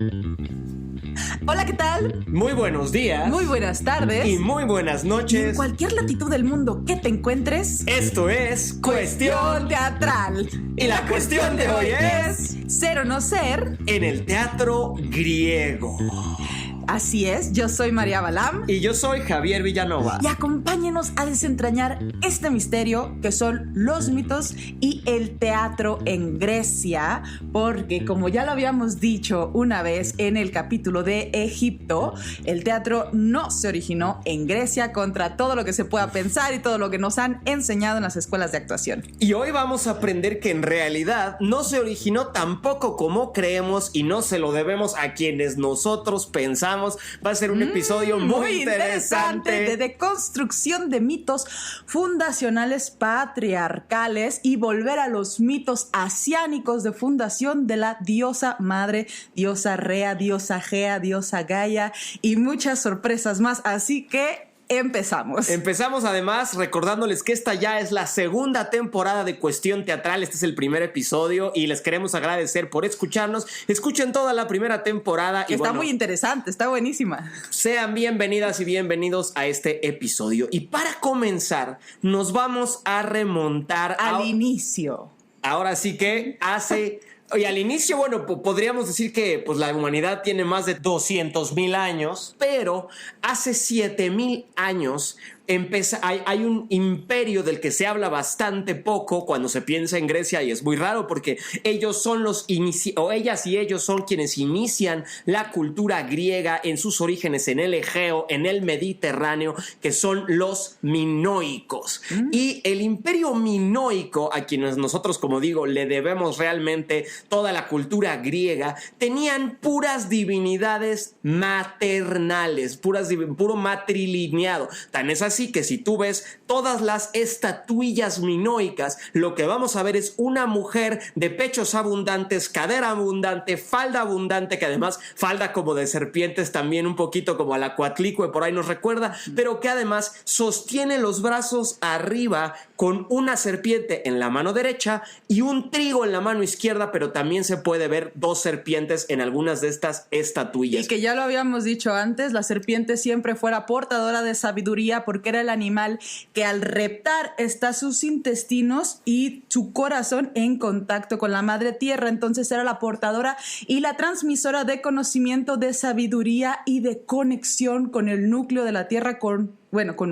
Hola, ¿qué tal? Muy buenos días. Muy buenas tardes. Y muy buenas Y noches. en cualquier latitud del mundo que te encuentres, Esto es Cuestión Teatral. Y la cuestión de hoy es ser o no ser. en el teatro griego. Así es, yo soy María Balam. Y yo soy Javier Villanova. Y acompáñenos a desentrañar este misterio que son los mitos y el teatro en Grecia, porque como ya lo habíamos dicho una vez en el capítulo de Egipto, el teatro no se originó en Grecia, contra todo lo que se pueda pensar y todo lo que nos han enseñado en las escuelas de actuación. Y hoy vamos a aprender que en realidad no se originó tampoco como creemos y no se lo debemos a quienes nosotros pensamos. Va a ser un episodio muy interesante de deconstrucción de mitos fundacionales patriarcales y volver a los mitos asiánicos de fundación de la diosa madre, diosa Rea, diosa Gea, diosa Gaia y muchas sorpresas más. Así que Empezamos además recordándoles que esta ya es la segunda temporada de Cuestión Teatral. Este es el primer episodio y les queremos agradecer por escucharnos. Escuchen toda la primera temporada. Que está muy interesante, está buenísima. Sean bienvenidas y bienvenidos a este episodio. Y para comenzar, nos vamos a remontar al inicio. Ahora sí que y al inicio, bueno, podríamos decir que pues, la humanidad tiene más de 200,000 años, pero hace 7,000 años hay un imperio del que se habla bastante poco cuando se piensa en Grecia, y es muy raro porque ellos son ellas y ellos son quienes inician la cultura griega en sus orígenes en el Egeo, en el Mediterráneo, que son los minoicos. Y el imperio minoico, a quienes nosotros, como digo, le debemos realmente toda la cultura griega, tenían puras divinidades maternales, puro matrilineado. Tan es así que si tú ves todas las estatuillas minoicas, lo que vamos a ver es una mujer de pechos abundantes, cadera abundante, falda abundante, que además falda como de serpientes también, un poquito como a la Coatlicue, por ahí nos recuerda, pero que además sostiene los brazos arriba con una serpiente en la mano derecha y un trigo en la mano izquierda, pero también se puede ver dos serpientes en algunas de estas estatuillas. Y que ya lo habíamos dicho antes, la serpiente siempre fuera portadora de sabiduría porque era el animal que al reptar está sus intestinos y su corazón en contacto con la madre tierra, entonces era la portadora y la transmisora de conocimiento, de sabiduría y de conexión con el núcleo de la tierra, con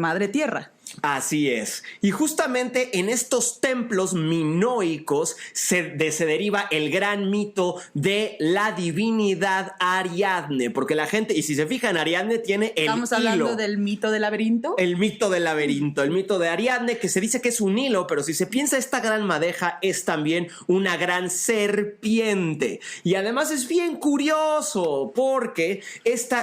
madre tierra. Así es. Y justamente en estos templos minoicos se deriva el gran mito de la divinidad Ariadne, porque la gente, y si se fijan, Ariadne tiene el ¿Estamos hablando del mito del laberinto? El mito del laberinto, el mito de Ariadne, que se dice que es un hilo, pero si se piensa, esta gran madeja es también una gran serpiente. Y además es bien curioso, porque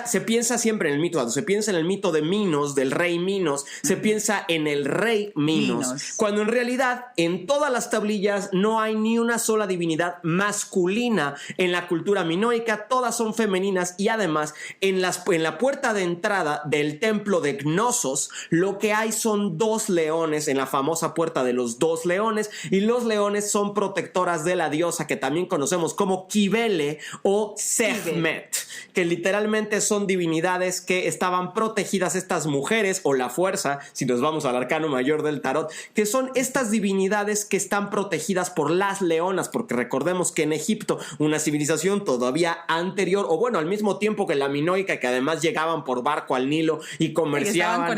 se piensa siempre en el mito, cuando se piensa en el mito de Minos, del rey Minos, se piensa en el rey Minos, cuando en realidad en todas las tablillas no hay ni una sola divinidad masculina en la cultura minoica, todas son femeninas, y además en la puerta de entrada del templo de Gnosos lo que hay son dos leones, en la famosa puerta de los dos leones, y los leones son protectoras de la diosa que también conocemos como Cybele o Sekhmet, que literalmente son divinidades que estaban protegidas, estas mujeres, o la fuerza, si nos vamos al arcano mayor del tarot, que son estas divinidades que están protegidas por las leonas, porque recordemos que en Egipto, una civilización todavía anterior, o bueno, al mismo tiempo que la minoica, que además llegaban por barco al Nilo y comerciaban.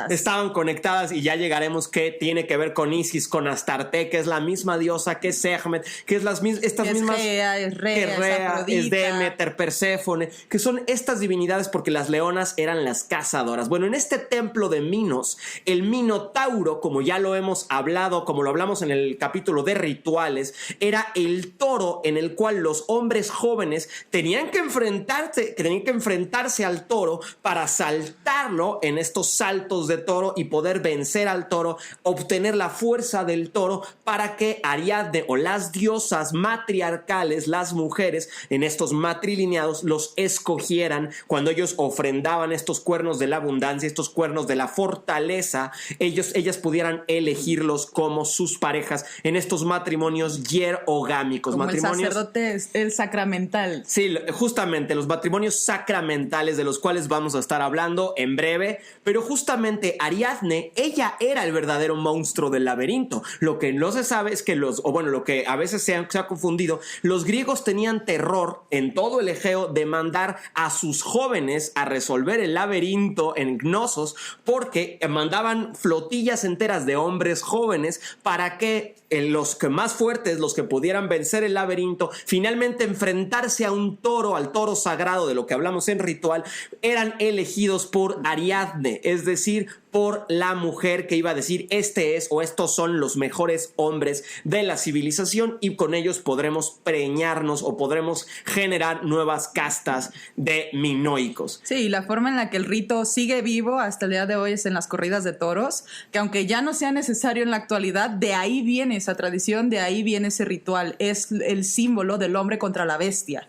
Estaban conectadas, y ya llegaremos que tiene que ver con Isis, con Astarte, que es la misma diosa que Sekhmet, que es estas mismas... Gea, es Rea, es Demeter, Perséfone, que son estas divinidades porque las leonas eran las cazadoras. Bueno, en este templo de Minos, el Minotauro, como ya lo hemos hablado, como lo hablamos en el capítulo de rituales, era el toro en el cual los hombres jóvenes tenían que enfrentarse al toro para saltarlo en estos saltos de toro y poder vencer al toro, obtener la fuerza del toro para que Ariadne o las diosas matriarcales, las mujeres en estos matrilineados, los escogieran, cuando ellos ofrendaban estos cuernos de la abundancia, estos cuernos de la fortaleza, ellas pudieran elegirlos como sus parejas en estos matrimonios hierogámicos. Como matrimonios, el sacerdote, el sacramental. Sí, justamente los matrimonios sacramentales, de los cuales vamos a estar hablando en breve, pero justamente Ariadne, ella era el verdadero monstruo del laberinto. Lo que no se sabe es que lo que a veces se ha confundido, los griegos tenían terror en todo el Egeo de mandar a sus jóvenes a resolver el laberinto en Gnosos, porque mandaban flotillas enteras de hombres jóvenes para que los que más fuertes, los que pudieran vencer el laberinto, finalmente enfrentarse a un toro, al toro sagrado de lo que hablamos en ritual, eran elegidos por Ariadne, es decir, por la mujer que iba a decir este es o estos son los mejores hombres de la civilización y con ellos podremos preñarnos o podremos generar nuevas castas de minoicos. Sí, y la forma en la que el rito sigue vivo hasta el día de hoy es en las corridas de toros, que aunque ya no sea necesario en la actualidad, de ahí viene esa tradición, de ahí viene ese ritual, es el símbolo del hombre contra la bestia.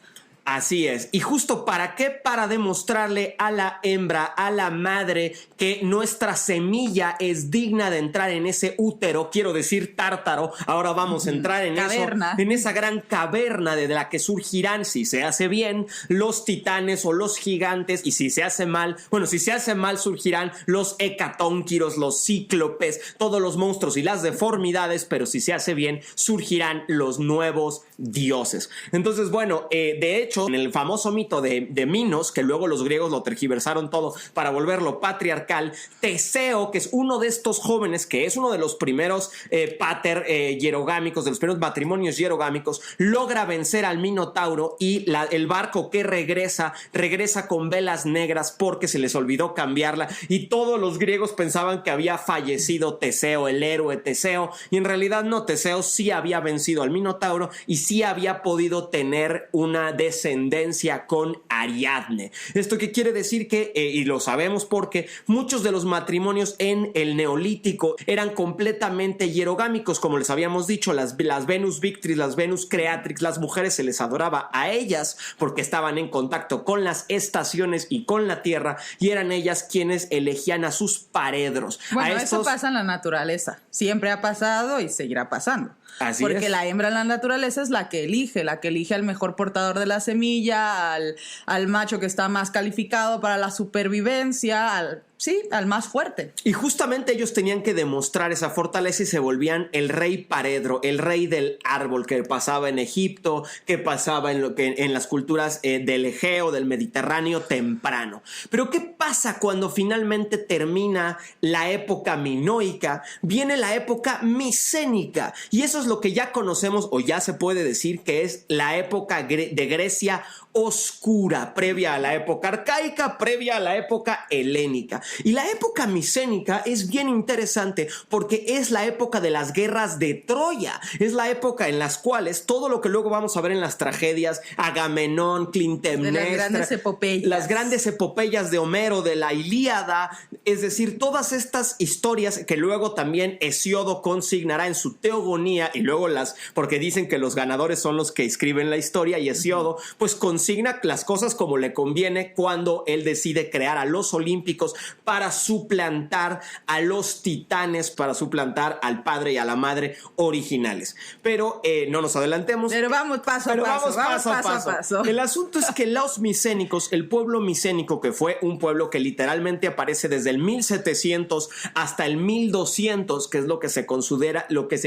Así es. ¿Y justo para qué? Para demostrarle a la hembra, a la madre, que nuestra semilla es digna de entrar en ese útero, quiero decir tártaro. Ahora vamos a entrar en caverna. eso, en esa gran caverna de la que surgirán, si se hace bien, los titanes o los gigantes, y si se hace mal, surgirán los hecatónquiros, los cíclopes, todos los monstruos y las deformidades, pero si se hace bien, surgirán los nuevos dioses. Entonces, bueno, de hecho, en el famoso mito de Minos, que luego los griegos lo tergiversaron todo para volverlo patriarcal, Teseo, que es uno de estos jóvenes, que es uno de los primeros hierogámicos, de los primeros matrimonios hierogámicos, logra vencer al Minotauro y el barco que regresa con velas negras porque se les olvidó cambiarla y todos los griegos pensaban que había fallecido Teseo, el héroe Teseo, y en realidad no, Teseo sí había vencido al Minotauro y sí había podido tener una descendencia con Ariadne. ¿Esto qué quiere decir? Que, y lo sabemos porque muchos de los matrimonios en el Neolítico eran completamente hierogámicos, como les habíamos dicho, las Venus Victrix, las Venus Creatrix, las mujeres se les adoraba a ellas porque estaban en contacto con las estaciones y con la tierra y eran ellas quienes elegían a sus paredros. Bueno, eso pasa en la naturaleza, siempre ha pasado y seguirá pasando. Así porque es. La hembra en la naturaleza es la que elige al mejor portador de la semilla, al macho que está más calificado para la supervivencia, al más fuerte. Y justamente ellos tenían que demostrar esa fortaleza y se volvían el rey paredro, el rey del árbol que pasaba en Egipto, que pasaba en las culturas del Egeo, del Mediterráneo temprano. Pero ¿qué pasa cuando finalmente termina la época minoica? Viene la época micénica y eso es lo que ya conocemos o ya se puede decir que es la época de Grecia oscura, previa a la época arcaica, previa a la época helénica. Y la época micénica es bien interesante porque es la época de las guerras de Troya. Es la época en las cuales todo lo que luego vamos a ver en las tragedias, Agamenón, Clitemnestra, las grandes epopeyas de Homero, de la Ilíada, es decir, todas estas historias que luego también Hesíodo consignará en su Teogonía y luego porque dicen que los ganadores son los que escriben la historia y Hesíodo pues consigna las cosas como le conviene cuando él decide crear a los olímpicos para suplantar a los titanes, para suplantar al padre y a la madre originales. Pero no nos adelantemos. Pero vamos paso a paso. El asunto es que los micénicos, el pueblo micénico, que fue un pueblo que literalmente aparece desde el 1700 hasta el 1200, que es lo que se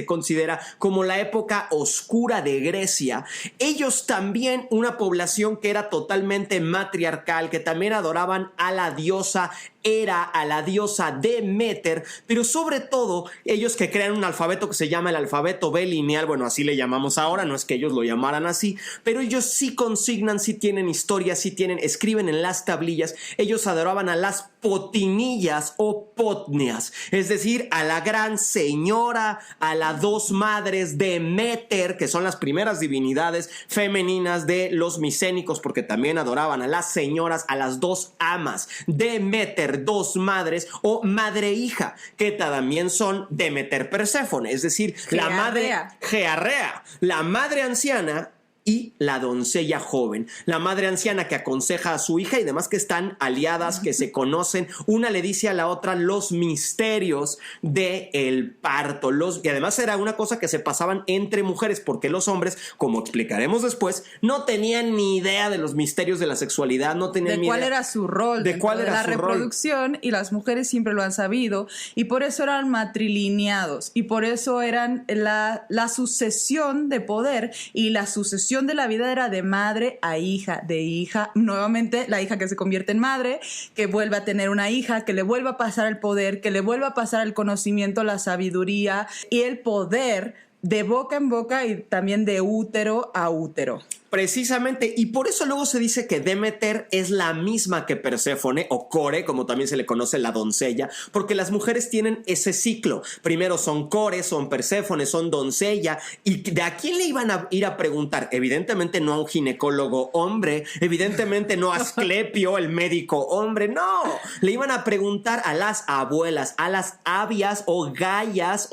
considera como la época oscura de Grecia, ellos también, una población que era totalmente matriarcal, que también adoraban a la diosa Hera, a la diosa Deméter, pero sobre todo ellos que crean un alfabeto que se llama el alfabeto bilineal, bueno, así le llamamos ahora, no es que ellos lo llamaran así, pero ellos sí consignan, sí tienen historias, sí escriben en las tablillas, ellos adoraban a las potinillas o potnias, es decir, a la gran señora, a las dos madres Deméter, que son las primeras divinidades femeninas de los micénicos, porque también adoraban a las señoras, a las dos amas Deméter, dos madres o madre hija, que también son Deméter Perséfone, es decir, la madre Gearrea, la madre anciana y la doncella joven. La madre anciana que aconseja a su hija y demás, que están aliadas, que se conocen. Una le dice a la otra los misterios del parto. Y además era una cosa que se pasaban entre mujeres, porque los hombres, como explicaremos después, no tenían ni idea de los misterios de la sexualidad, no tenían de cuál era su rol, de cuál era la reproducción, y las mujeres siempre lo han sabido, y por eso eran matrilineados, y por eso eran la sucesión de poder, y la sucesión de la vida era de madre a hija, de hija, nuevamente la hija que se convierte en madre, que vuelve a tener una hija, que le vuelva a pasar el poder, que le vuelva a pasar el conocimiento, la sabiduría y el poder de boca en boca y también de útero a útero. Precisamente, y por eso luego se dice que Demeter es la misma que Perséfone, o Core, como también se le conoce, la doncella, porque las mujeres tienen ese ciclo. Primero son Core, son Perséfone, son doncella, y ¿de a quién le iban a ir a preguntar? Evidentemente no a un ginecólogo hombre, evidentemente no a Asclepio, el médico hombre, no. Le iban a preguntar a las abuelas, a las avias o gaias,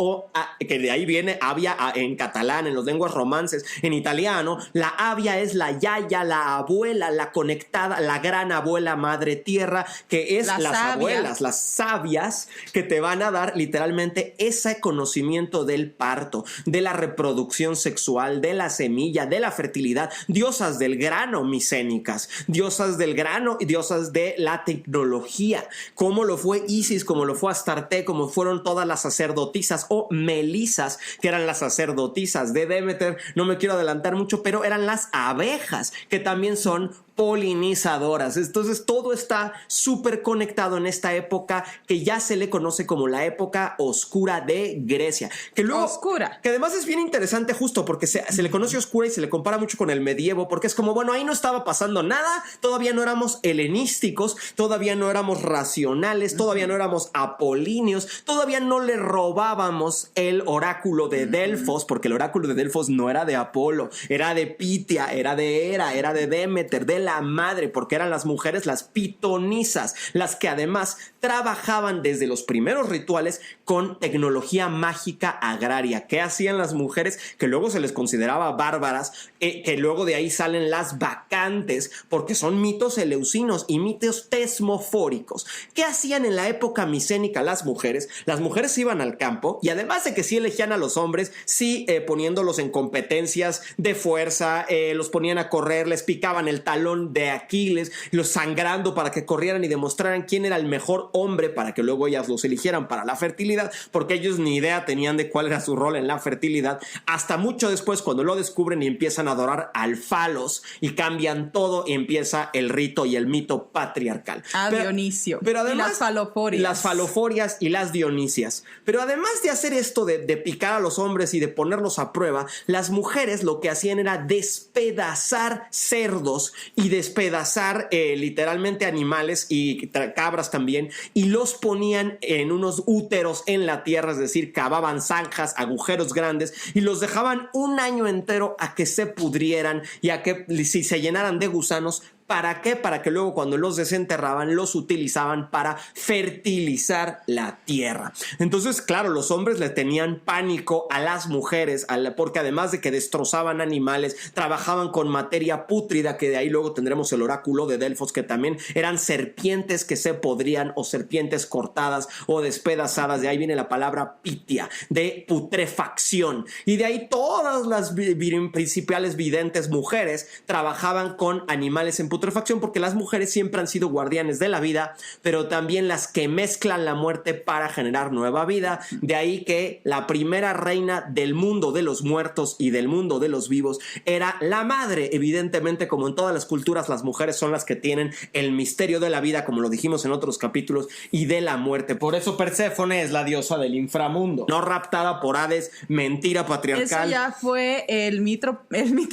que de ahí viene avia en catalán, en las lenguas romances, en italiano, la avia es la yaya, la abuela, la conectada, la gran abuela madre tierra, que es las abuelas, las sabias, que te van a dar literalmente ese conocimiento del parto, de la reproducción sexual, de la semilla, de la fertilidad, diosas del grano micénicas, diosas del grano y diosas de la tecnología, como lo fue Isis, como lo fue Astarte, como fueron todas las sacerdotisas o melisas, que eran las sacerdotisas de Demeter. No me quiero adelantar mucho, pero eran las abejas, que también son polinizadoras. Entonces todo está súper conectado en esta época que ya se le conoce como la época oscura de Grecia. Que luego, oscura. Que además es bien interesante justo porque se le conoce oscura y se le compara mucho con el medievo, porque es como, bueno, ahí no estaba pasando nada, todavía no éramos helenísticos, todavía no éramos racionales, todavía no éramos apolíneos, todavía no le robábamos el oráculo de Delfos, porque el oráculo de Delfos no era de Apolo, era de Pitia, era de Hera, era de Demeter, de la madre, porque eran las mujeres las pitonisas, las que además trabajaban desde los primeros rituales con tecnología mágica agraria. ¿Qué hacían las mujeres? Que luego se les consideraba bárbaras, que luego de ahí salen las bacantes, porque son mitos eleusinos y mitos tesmofóricos. ¿Qué hacían en la época micénica las mujeres? Las mujeres iban al campo y además de que sí elegían a los hombres, sí poniéndolos en competencias de fuerza, los ponían a correr, les picaban el talón de Aquiles, los sangrando para que corrieran y demostraran quién era el mejor hombre para que luego ellas los eligieran para la fertilidad, porque ellos ni idea tenían de cuál era su rol en la fertilidad, hasta mucho después cuando lo descubren y empiezan a adorar al falos y cambian todo y empieza el rito y el mito patriarcal. Dionisio. Pero además, y las faloforias. Las faloforias y las dionisias. Pero además de hacer esto de picar a los hombres y de ponerlos a prueba, las mujeres lo que hacían era despedazar cerdos y despedazar literalmente animales y cabras también, y los ponían en unos úteros en la tierra, es decir, cavaban zanjas, agujeros grandes y los dejaban un año entero a que se pudrieran y a que si se llenaran de gusanos. ¿Para qué? Para que luego cuando los desenterraban los utilizaban para fertilizar la tierra. Entonces, claro, los hombres le tenían pánico a las mujeres, porque además de que destrozaban animales, trabajaban con materia pútrida, que de ahí luego tendremos el oráculo de Delfos, que también eran serpientes que se podrían, o serpientes cortadas o despedazadas. De ahí viene la palabra pitia, de putrefacción. Y de ahí todas las principales videntes mujeres trabajaban con animales en putrefacción, porque las mujeres siempre han sido guardianes de la vida, pero también las que mezclan la muerte para generar nueva vida. De ahí que la primera reina del mundo de los muertos y del mundo de los vivos era la madre. Evidentemente, como en todas las culturas, las mujeres son las que tienen el misterio de la vida, como lo dijimos en otros capítulos, y de la muerte. Por eso Perséfone es la diosa del inframundo, no raptada por Hades, mentira patriarcal. Eso ya fue el mito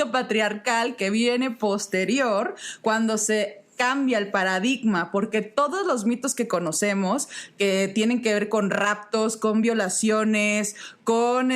patriarcal que viene posterior, cuando se cambia el paradigma, porque todos los mitos que conocemos que tienen que ver con raptos, con violaciones, con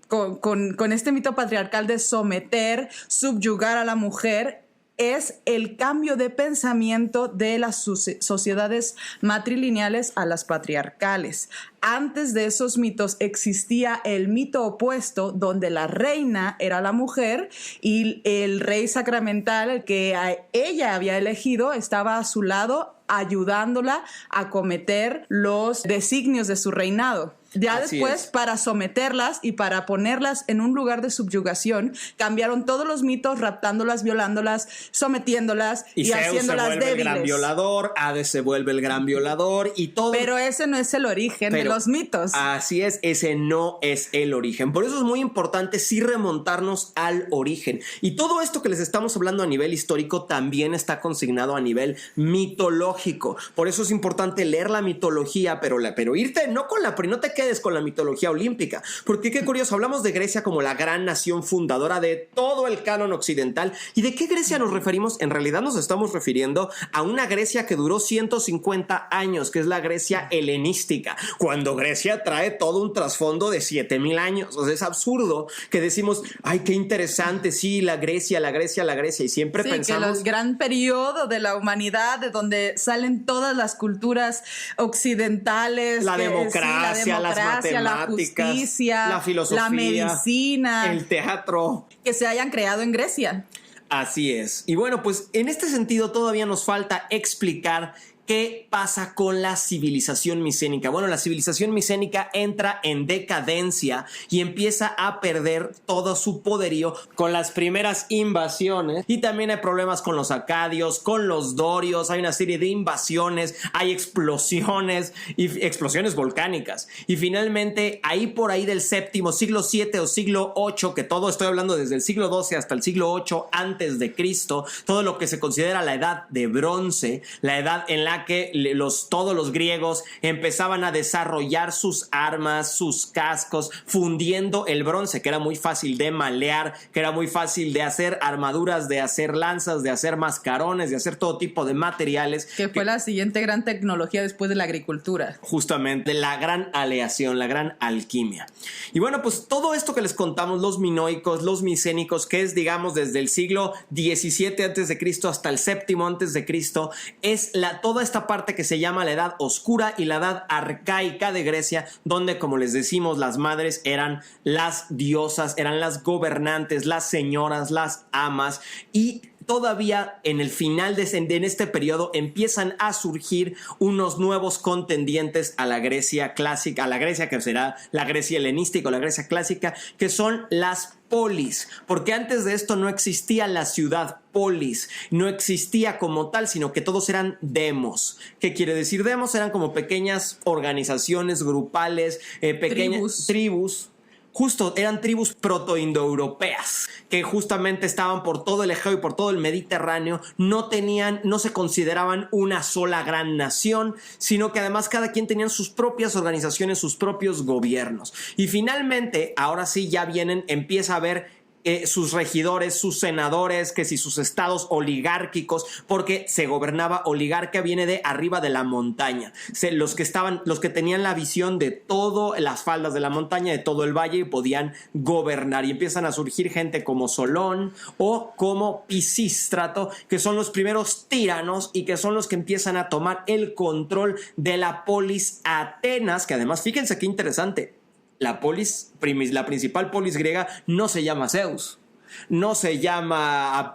con este mito patriarcal de someter, subyugar a la mujer, es el cambio de pensamiento de las sociedades matrilineales a las patriarcales. Antes de esos mitos existía el mito opuesto, donde la reina era la mujer y el rey sacramental, el que ella había elegido, estaba a su lado ayudándola a cometer los designios de su reinado. Ya Así después, es. para someterlas y para ponerlas en un lugar de subyugación, cambiaron todos los mitos, raptándolas, violándolas, sometiéndolas y Zeus haciéndolas se vuelve débiles. el gran violador, Hades se vuelve el gran violador y todo. Pero ese no es el origen de los mitos. Así es, ese no es el origen. Por eso es muy importante sí remontarnos al origen. Y todo esto que les estamos hablando a nivel histórico también está consignado a nivel mitológico. Por eso es importante leer la mitología, pero irte no te quedes con la mitología olímpica. Porque qué curioso, hablamos de Grecia como la gran nación fundadora de todo el canon occidental. ¿Y de qué Grecia nos referimos? En realidad nos estamos refiriendo a una Grecia que duró 150 años, que es la Grecia helenística, cuando Grecia trae todo un trasfondo de 7000 años. O sea, es absurdo que decimos, ay, qué interesante, sí, la Grecia, y siempre pensamos... que el gran periodo de la humanidad, de donde salen todas las culturas occidentales, La democracia, las matemáticas, la justicia, la filosofía, la medicina, el teatro, que se hayan creado en Grecia. Así es. Y bueno, pues en este sentido todavía nos falta explicar ¿qué pasa con la civilización micénica? Bueno, la civilización micénica entra en decadencia y empieza a perder todo su poderío con las primeras invasiones. Y también hay problemas con los acadios, con los dorios. Hay una serie de invasiones, hay explosiones y explosiones volcánicas. Y finalmente, ahí por ahí del séptimo, siglo 7 o siglo 8, que todo estoy hablando desde el siglo 12 hasta el siglo 8 antes de Cristo, todo lo que se considera la edad de bronce, la edad en la que todos los griegos empezaban a desarrollar sus armas, sus cascos, fundiendo el bronce, que era muy fácil de malear, que era muy fácil de hacer armaduras, de hacer lanzas, de hacer mascarones, de hacer todo tipo de materiales. Que fue la siguiente gran tecnología después de la agricultura. Justamente, la gran aleación, la gran alquimia. Y bueno, pues todo esto que les contamos, los minoicos, los micénicos, que es, digamos, desde el siglo XVII a.C. hasta el séptimo a.C., es toda esta parte que se llama la Edad Oscura y la Edad Arcaica de Grecia, donde, como les decimos, las madres eran las diosas, eran las gobernantes, las señoras, las amas, y todavía en el final en este periodo empiezan a surgir unos nuevos contendientes a la Grecia clásica, a la Grecia que será la Grecia helenística o la Grecia clásica, que son las polis, porque antes de esto no existía la ciudad polis, no existía como tal, sino que todos eran demos. ¿Qué quiere decir demos? Eran como pequeñas organizaciones grupales, pequeñas tribus. Justo, eran tribus protoindoeuropeas que justamente estaban por todo el Egeo y por todo el Mediterráneo, no se consideraban una sola gran nación, sino que además cada quien tenía sus propias organizaciones, sus propios gobiernos. Y finalmente, ahora sí ya empieza a haber sus regidores, sus senadores, que si sus estados oligárquicos, porque se gobernaba, oligarquía viene de arriba de la montaña, los que tenían la visión de todas las faldas de la montaña, de todo el valle, y podían gobernar, y empiezan a surgir gente como Solón o como Pisístrato, que son los primeros tiranos y que son los que empiezan a tomar el control de la polis Atenas, que además, fíjense qué interesante, la principal polis griega no se llama Zeus, no se llama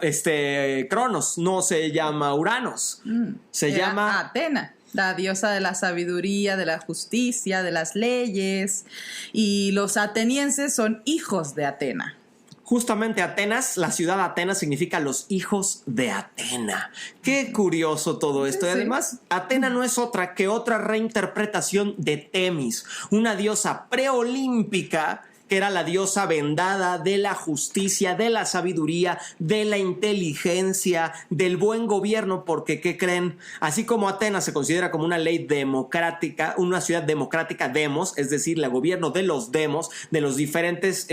Cronos, no se llama Uranos, se llama Atena, la diosa de la sabiduría, de la justicia, de las leyes, y los atenienses son hijos de Atena. Justamente Atenas, la ciudad de Atenas significa los hijos de Atena. Qué curioso todo esto. Sí. Y además, Atena no es otra reinterpretación de Temis, una diosa preolímpica que era la diosa vendada de la justicia, de la sabiduría, de la inteligencia, del buen gobierno, porque ¿qué creen? Así como Atenas se considera como una ley democrática, una ciudad democrática, demos, es decir, el gobierno de los demos, de los diferentes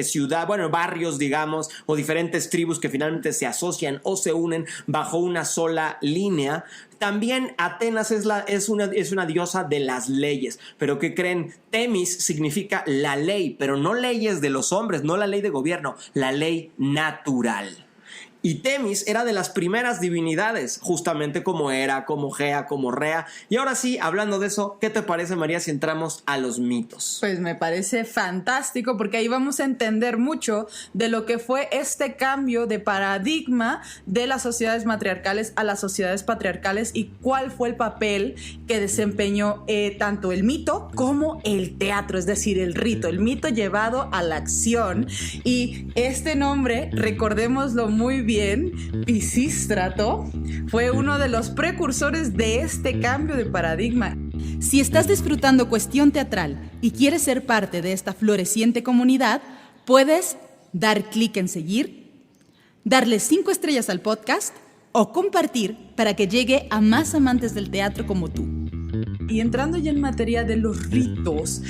barrios, digamos, o diferentes tribus que finalmente se asocian o se unen bajo una sola línea. También Atenas es una diosa de las leyes. Pero ¿qué creen? Temis significa la ley, pero no leyes de los hombres, no la ley de gobierno, la ley natural. Y Temis era de las primeras divinidades, justamente como Hera, como Gea, como Rea. Y ahora sí, hablando de eso, ¿qué te parece, María, si entramos a los mitos? Pues me parece fantástico, porque ahí vamos a entender mucho de lo que fue este cambio de paradigma de las sociedades matriarcales a las sociedades patriarcales y cuál fue el papel que desempeñó tanto el mito como el teatro, es decir, el rito, el mito llevado a la acción. Y este nombre, recordémoslo muy bien, Pisístrato, fue uno de los precursores de este cambio de paradigma. Si estás disfrutando Cuestión Teatral y quieres ser parte de esta floreciente comunidad, puedes dar clic en seguir, darle 5 estrellas al podcast o compartir para que llegue a más amantes del teatro como tú. Y entrando ya en materia de los ritos,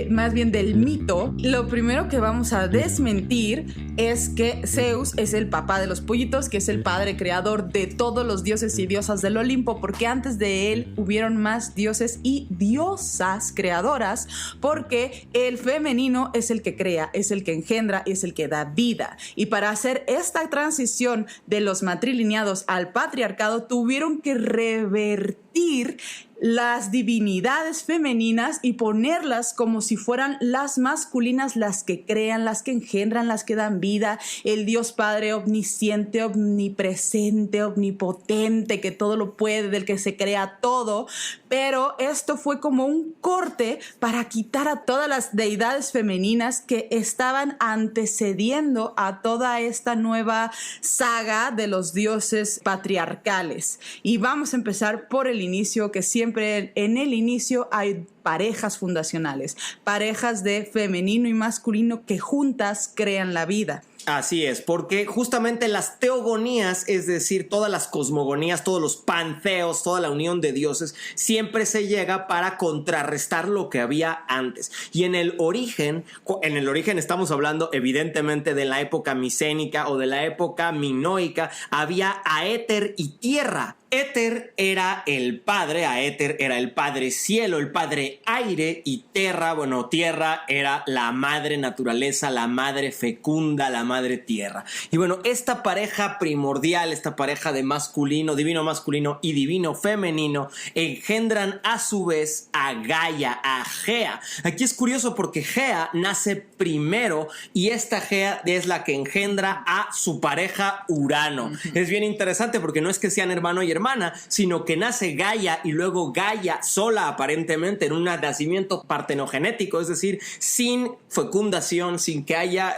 más bien del mito, lo primero que vamos a desmentir es que Zeus es el papá de los pollitos, que es el padre creador de todos los dioses y diosas del Olimpo, porque antes de él hubieron más dioses y diosas creadoras, porque el femenino es el que crea, es el que engendra, es el que da vida. Y para hacer esta transición de los matrilineados al patriarcado, tuvieron que revertir las divinidades femeninas y ponerlas como si fueran las masculinas, las que crean, las que engendran, las que dan vida, el Dios Padre omnisciente, omnipresente, omnipotente, que todo lo puede, del que se crea todo. Pero esto fue como un corte para quitar a todas las deidades femeninas que estaban antecediendo a toda esta nueva saga de los dioses patriarcales. Y vamos a empezar por el inicio, que siempre en el inicio hay parejas fundacionales, parejas de femenino y masculino que juntas crean la vida. Así es, porque justamente las teogonías, es decir, todas las cosmogonías, todos los panteos, toda la unión de dioses, siempre se llega para contrarrestar lo que había antes. Y en el origen estamos hablando evidentemente de la época micénica o de la época minoica, había Aéter y Tierra. Éter era el padre, Aéter era el padre cielo, el padre aire, y Terra, tierra era la madre naturaleza, la madre fecunda, la madre tierra. Y bueno, esta pareja primordial, esta pareja de divino masculino y divino femenino, engendran a su vez a Gaia, a Gea. Aquí es curioso porque Gea nace primero y esta Gea es la que engendra a su pareja Urano. Es bien interesante porque no es que sean hermano y hermana, sino que nace Gaia y luego Gaia sola, aparentemente en un nacimiento partenogenético, es decir, sin fecundación, sin que haya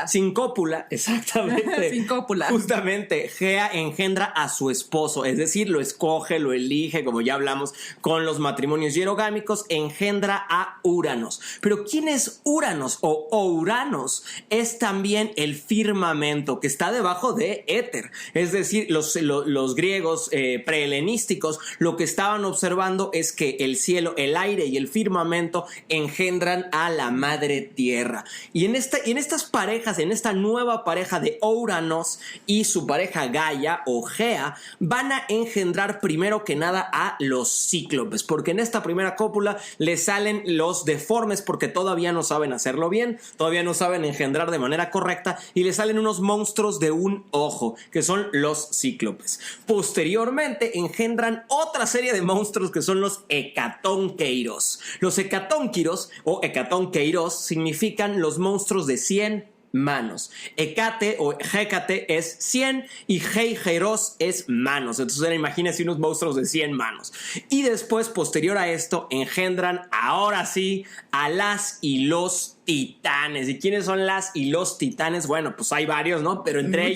sin cópula, exactamente. Sin cópula. Justamente, Gea engendra a su esposo, es decir, lo escoge, lo elige, como ya hablamos con los matrimonios hierogámicos, engendra a Uranos. Pero ¿quién es Uranos o Ouranos? Es también el firmamento que está debajo de Éter. Es decir, los griegos prehelenísticos lo que estaban observando es que el cielo, el aire y el firmamento engendran a la madre tierra. Y en estas parejas, en esta nueva pareja de Ouranos y su pareja Gaia o Gea, van a engendrar primero que nada a los cíclopes, porque en esta primera cópula le salen los deformes porque todavía no saben hacerlo bien, todavía no saben engendrar de manera correcta y le salen unos monstruos de un ojo, que son los cíclopes. Posteriormente engendran otra serie de monstruos que son los hecatónqueiros. Los hecatónquiros o hecatónqueiros significan los monstruos de 100 manos. Hecate o Hécate es 100 y Heigeros es manos. Entonces imagínense unos monstruos de 100 manos. Y después, posterior a esto, engendran ahora sí a las y los titanes. ¿Y quiénes son las y los titanes? Bueno, pues hay varios, ¿no? Pero entre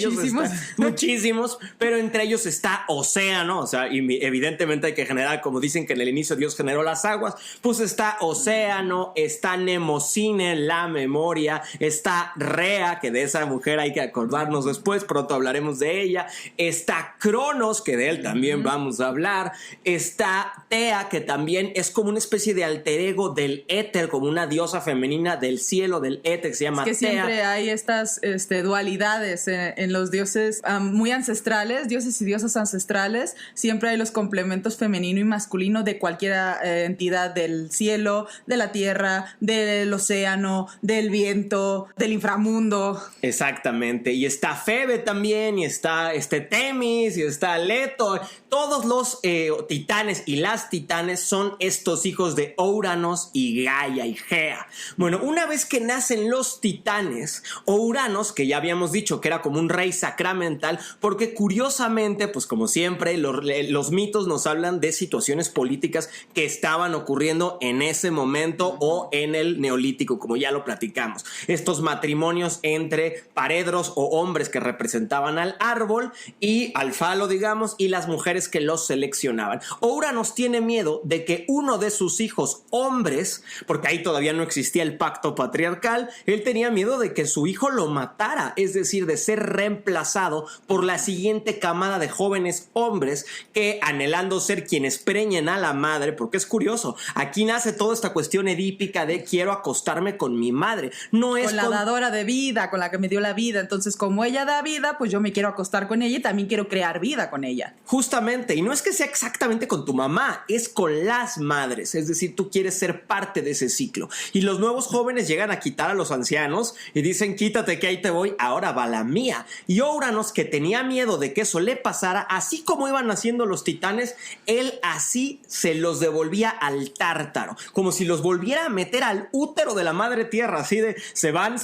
muchísimos, pero entre ellos está Océano, o sea, y evidentemente hay que generar, como dicen que en el inicio Dios generó las aguas, pues está Océano, está Mnemosine, la memoria, está Rea, que de esa mujer hay que acordarnos después, pronto hablaremos de ella, está Cronos, que de él también vamos a hablar, está Tea, que también es como una especie de alter ego del éter, como una diosa femenina del del cielo, del éter, que se llama que Tea. siempre hay estas dualidades en los dioses muy ancestrales, dioses y diosas ancestrales. Siempre hay los complementos femenino y masculino de cualquier entidad del cielo, de la tierra, del océano, del viento, del inframundo. Exactamente. Y está Febe también, y está Temis, y está Leto. Todos los titanes y las titanes son estos hijos de Ouranos y Gaia y Gea. Bueno, una vez que nacen los titanes, Ouranos, que ya habíamos dicho que era como un rey sacramental, porque curiosamente, pues como siempre, los mitos nos hablan de situaciones políticas que estaban ocurriendo en ese momento o en el Neolítico, como ya lo platicamos. Estos matrimonios entre paredros o hombres que representaban al árbol y al falo, digamos, y las mujeres que los seleccionaban. Ouranos tiene miedo de que uno de sus hijos hombres, porque ahí todavía no existía el pacto patriarcal, él tenía miedo de que su hijo lo matara, es decir, de ser reemplazado por la siguiente camada de jóvenes hombres que, anhelando ser quienes preñen a la madre, porque es curioso, aquí nace toda esta cuestión edípica de quiero acostarme con mi madre, no es con la dadora de vida, con la que me dio la vida. Entonces, como ella da vida, pues yo me quiero acostar con ella y también quiero crear vida con ella. Justamente, y no es que sea exactamente con tu mamá, es con las madres, es decir, tú quieres ser parte de ese ciclo. Y los nuevos jóvenes llegan a quitar a los ancianos y dicen, quítate que ahí te voy, ahora va la mía. Y Ouranos, que tenía miedo de que eso le pasara, así como iban haciendo los titanes, él así se los devolvía al Tártaro, como si los volviera a meter al útero de la madre tierra, así de se van,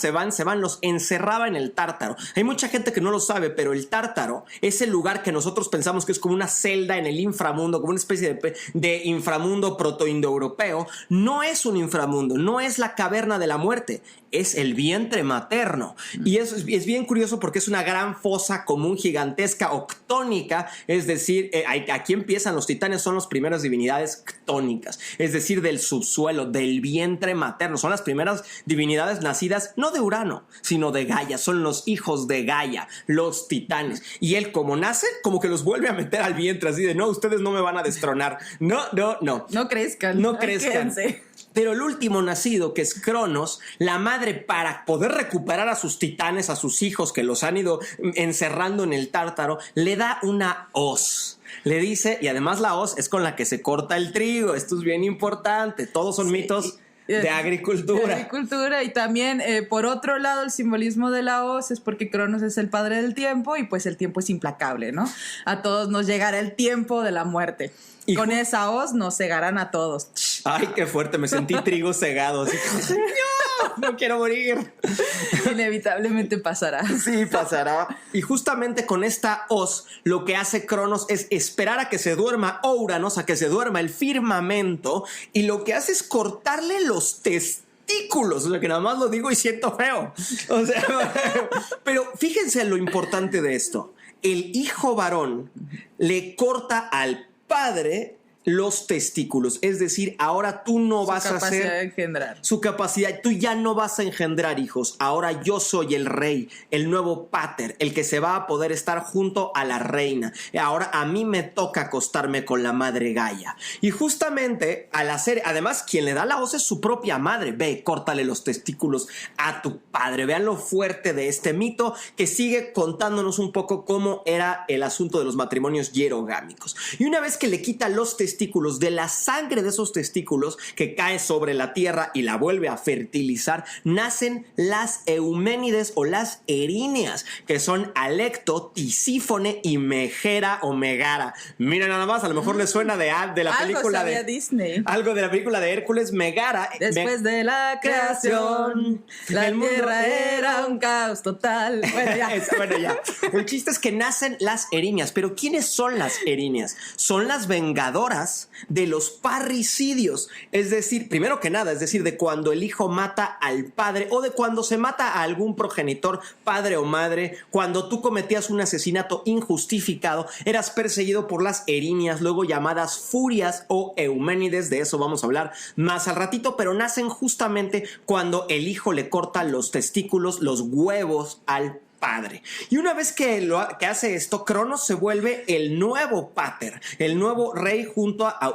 los encerraba en el Tártaro. Hay mucha gente que no lo sabe, pero el Tártaro es el lugar que nosotros pensamos que es como una celda en el inframundo, como una especie de inframundo proto-indoeuropeo. No es un inframundo, no es la caverna de la muerte, es el vientre materno. Y eso es bien curioso porque es una gran fosa común gigantesca, octónica, es decir, aquí empiezan los titanes, son las primeras divinidades ctónicas, es decir, del subsuelo, del vientre materno. Son las primeras divinidades nacidas no de Urano, sino de Gaia, son los hijos de Gaia, los titanes. Y él, como nace, como que los vuelve a meter al vientre, así de no, ustedes no me van a destronar, no. No crezcan. No crezcan. Quédense. Pero el último nacido, que es Cronos, la madre, para poder recuperar a sus titanes, a sus hijos que los han ido encerrando en el Tártaro, le da una hoz. Le dice, y además la hoz es con la que se corta el trigo. Esto es bien importante. Todos son mitos de agricultura. De agricultura. Y también, por otro lado, el simbolismo de la hoz es porque Cronos es el padre del tiempo y pues el tiempo es implacable, ¿no? A todos nos llegará el tiempo de la muerte. Y con esa hoz nos cegarán a todos. Ay, qué fuerte, me sentí trigo cegado. Así, no quiero morir. Inevitablemente pasará. Sí, pasará. Y justamente con esta hoz, lo que hace Cronos es esperar a que se duerma Ouranos, a que se duerma el firmamento, y lo que hace es cortarle los testículos. O sea, que nada más lo digo y siento feo. O sea, pero fíjense lo importante de esto. El hijo varón le corta al padre los testículos, es decir, ahora tú no vas a ser su capacidad de engendrar. Su capacidad, tú ya no vas a engendrar hijos, ahora yo soy el rey, el nuevo pater, el que se va a poder estar junto a la reina. Ahora a mí me toca acostarme con la madre Gaia. Y justamente al hacer, además quien le da la hoz es su propia madre. Ve, córtale los testículos a tu padre. Vean lo fuerte de este mito que sigue contándonos un poco cómo era el asunto de los matrimonios hierogámicos. Y una vez que le quita los testículos, de la sangre de esos testículos que cae sobre la tierra y la vuelve a fertilizar, nacen las Euménides o las Eríneas, que son Alecto, Tisífone y Megera o Megara. Mira nada más, a lo mejor les suena de la película de Disney. Algo de la película de Hércules. Megara. Después de la creación, la tierra era un caos total. Bueno, ya. Bueno, ya. El chiste es que nacen las Eríneas, pero ¿quiénes son las Eríneas? Son las vengadoras de los parricidios, es decir, primero que nada, es decir, de cuando el hijo mata al padre o de cuando se mata a algún progenitor, padre o madre. Cuando tú cometías un asesinato injustificado, eras perseguido por las Eríneas, luego llamadas Furias o Euménides. De eso vamos a hablar más al ratito, pero nacen justamente cuando el hijo le corta los testículos, los huevos al padre. Y una vez que hace esto, Cronos se vuelve el nuevo pater, el nuevo rey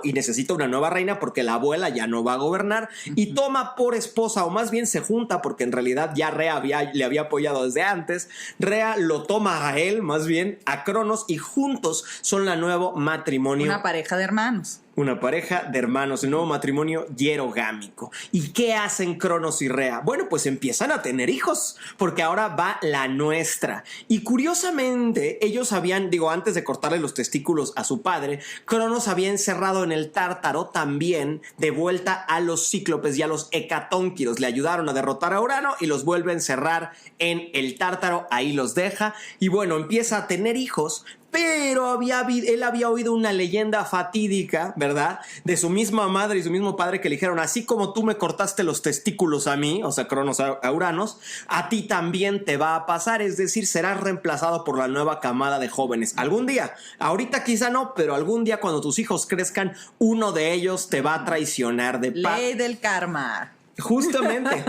y necesita una nueva reina porque la abuela ya no va a gobernar, y toma por esposa, o más bien se junta, porque en realidad ya Rea le había apoyado desde antes. Rea lo toma a él, más bien a Cronos, y juntos son la nuevo matrimonio. Una pareja de hermanos. Una pareja de hermanos, el nuevo matrimonio hierogámico. ¿Y qué hacen Cronos y Rea? Bueno, pues empiezan a tener hijos, porque ahora va la nuestra. Y curiosamente, ellos antes de cortarle los testículos a su padre, Cronos había encerrado en el Tártaro también de vuelta a los cíclopes y a los hecatónquiros. Le ayudaron a derrotar a Urano y los vuelve a encerrar en el Tártaro. Ahí los deja. Y bueno, empieza a tener hijos. Pero él había oído una leyenda fatídica, ¿verdad? De su misma madre y su mismo padre, que le dijeron: así como tú me cortaste los testículos a mí, o sea, Cronos a Uranos, a ti también te va a pasar. Es decir, serás reemplazado por la nueva camada de jóvenes. Algún día, ahorita quizá no, pero algún día cuando tus hijos crezcan, uno de ellos te va a traicionar. Ley del karma. Justamente.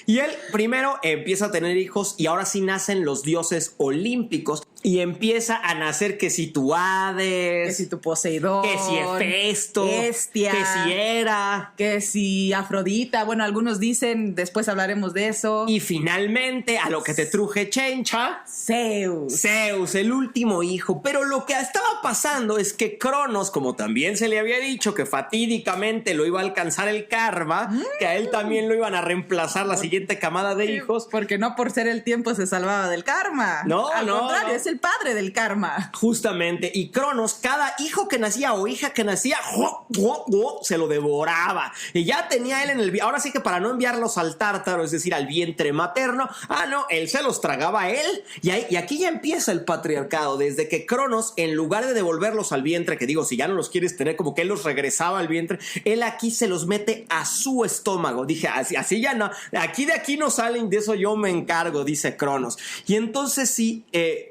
Y él primero empieza a tener hijos, y ahora sí nacen los dioses olímpicos, y empieza a nacer que si tu Hades, que si tu Poseidón, que si Hefesto, Hestia, que si Hera, que si Afrodita. Bueno, algunos dicen, después hablaremos de eso. Y finalmente, a lo que te truje Chencha, Zeus, el último hijo. Pero lo que estaba pasando es que Cronos, como también se le había dicho que fatídicamente lo iba a alcanzar el karma, que a él también lo iban a reemplazar la siguiente camada de hijos. Porque no por ser el tiempo se salvaba del karma. Al contrario, es el padre del karma. Justamente. Y Cronos, cada hijo que nacía o hija que nacía, se lo devoraba. Y ya tenía él en el... Ahora sí que para no enviarlos al Tártaro, es decir, al vientre materno, él se los tragaba a él. Y aquí ya empieza el patriarcado. Desde que Cronos, en lugar de devolverlos al vientre, que digo, si ya no los quieres tener, como que él los regresaba al vientre, él aquí se los mete a su estómago. Dije, así ya no. De aquí no salen, de eso yo me encargo, dice Cronos. Y entonces sí,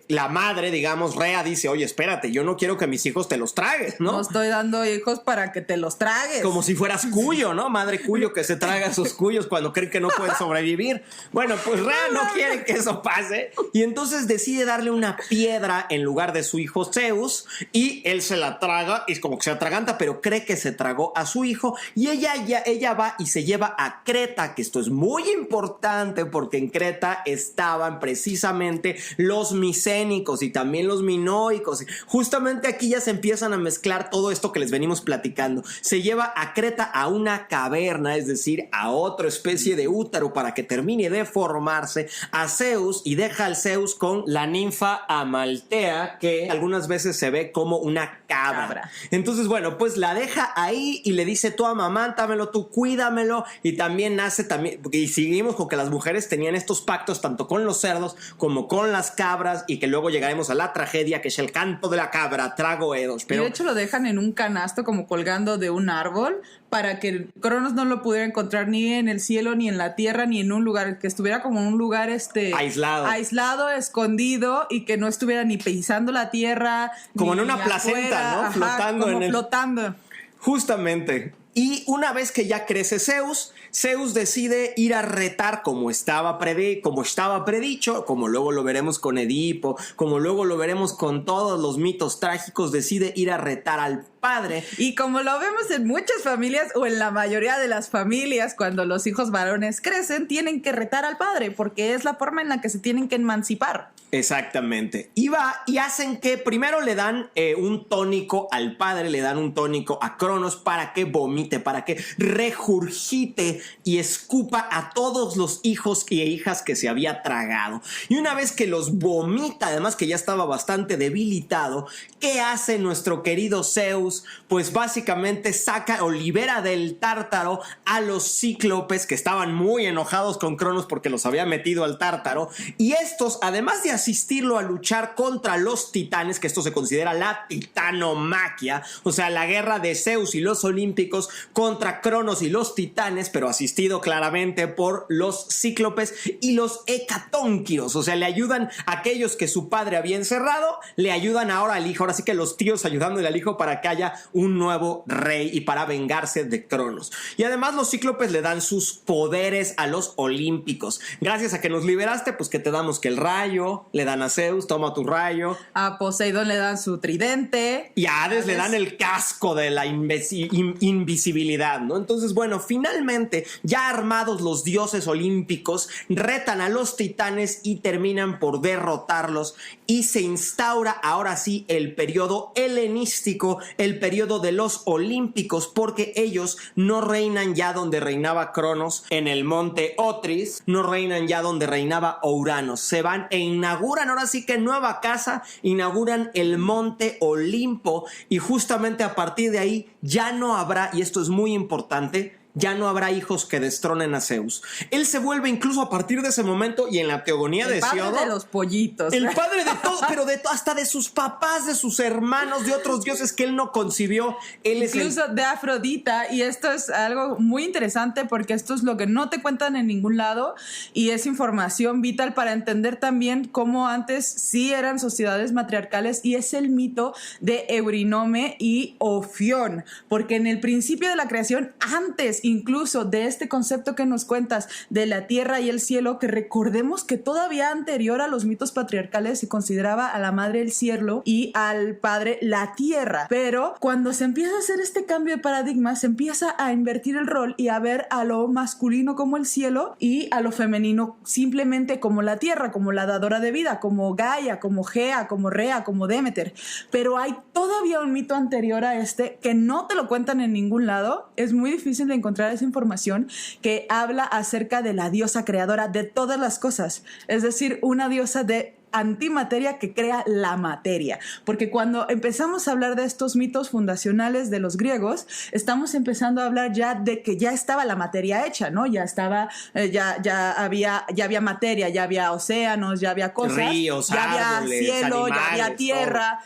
la madre, digamos, Rea, dice: oye, espérate, yo no quiero que mis hijos te los tragues, ¿no? No estoy dando hijos para que te los tragues. Como si fueras cuyo, ¿no? Madre cuyo que se traga a sus cuyos cuando creen que no pueden sobrevivir. Bueno, pues Rea no quiere que eso pase, y entonces decide darle una piedra en lugar de su hijo Zeus, y él se la traga, y es como que se atraganta, pero cree que se tragó a su hijo, y ella va y se lleva a Creta, que esto es muy importante porque en Creta estaban precisamente los micénicos y también los minoicos. Justamente aquí ya se empiezan a mezclar todo esto que les venimos platicando. Se lleva a Creta a una caverna, es decir, a otra especie de útero para que termine de formarse a Zeus, y deja al Zeus con la ninfa Amaltea, que algunas veces se ve como una cabra. Entonces, bueno, pues la deja ahí y le dice: tú amamántamelo, tú cuídamelo. Y también nace y seguimos con que las mujeres tenían estos pactos tanto con los cerdos como con las cabras, y que luego llegaremos a la tragedia, que es el canto de la cabra, trago Edos. Pero y de hecho lo dejan en un canasto como colgando de un árbol, para que Cronos no lo pudiera encontrar ni en el cielo, ni en la tierra, ni en un lugar, que estuviera como en un lugar aislado, escondido, y que no estuviera ni pisando la tierra, como ni en una placenta, afuera, ¿no? Flotando. Justamente. Y una vez que ya crece Zeus decide ir a retar, como estaba predicho, como luego lo veremos con Edipo, como luego lo veremos con todos los mitos trágicos, decide ir a retar al padre. Y como lo vemos en muchas familias, o en la mayoría de las familias, cuando los hijos varones crecen, tienen que retar al padre, porque es la forma en la que se tienen que emancipar. Exactamente. Y va y hacen que primero le dan un tónico al padre, le dan un tónico a Cronos para que vomite, para que regurgite y escupa a todos los hijos y hijas que se había tragado. Y una vez que los vomita, además que ya estaba bastante debilitado, ¿qué hace nuestro querido Zeus? Pues básicamente saca o libera del Tártaro a los cíclopes, que estaban muy enojados con Cronos porque los había metido al Tártaro. Y estos, además de asistirlo a luchar contra los titanes, que esto se considera la titanomaquia, o sea, la guerra de Zeus y los olímpicos contra Cronos y los titanes, pero asistido claramente por los cíclopes y los hecatónquiros. O sea, le ayudan a aquellos que su padre había encerrado, le ayudan ahora al hijo, ahora sí que los tíos ayudándole al hijo para que haya un nuevo rey y para vengarse de Cronos. Y además los cíclopes le dan sus poderes a los olímpicos. Gracias a que nos liberaste, pues que te damos que el rayo, le dan a Zeus, toma tu rayo. A Poseidón le dan su tridente. Y a Hades le dan el casco de la invisibilidad, ¿no? Entonces, bueno, finalmente, ya armados los dioses olímpicos, retan a los titanes y terminan por derrotarlos y se instaura ahora sí el periodo helenístico, el periodo de los olímpicos, porque ellos no reinan ya donde reinaba Cronos en el monte Otris, no reinan ya donde reinaba Ouranos, se van e inauguran ahora sí que nueva casa, inauguran el monte Olimpo y justamente a partir de ahí ya no habrá, y esto es muy importante, ya no habrá hijos que destronen a Zeus. Él se vuelve incluso a partir de ese momento y en la teogonía de Hesiodo, el padre de los pollitos. El padre de todo, pero hasta de sus papás, de sus hermanos, de otros dioses que él no concibió. Él incluso es de Afrodita, y esto es algo muy interesante porque esto es lo que no te cuentan en ningún lado y es información vital para entender también cómo antes sí eran sociedades matriarcales, y es el mito de Eurynome y Ofión, porque en el principio de la creación, antes incluso de este concepto que nos cuentas de la tierra y el cielo, que recordemos que todavía anterior a los mitos patriarcales se consideraba a la madre el cielo y al padre la tierra, pero cuando se empieza a hacer este cambio de paradigma se empieza a invertir el rol y a ver a lo masculino como el cielo y a lo femenino simplemente como la tierra, como la dadora de vida, como Gaia, como Gea, como Rea, como Demeter. Pero hay todavía un mito anterior a este que no te lo cuentan en ningún lado. Es muy difícil de encontrar esa información, que habla acerca de la diosa creadora de todas las cosas, es decir, una diosa de antimateria que crea la materia, porque cuando empezamos a hablar de estos mitos fundacionales de los griegos, estamos empezando a hablar ya de que ya estaba la materia hecha, ¿no? Ya estaba, ya había materia, ya había océanos, ya había cosas, ríos, ya había árboles, cielo, animales, ya había tierra,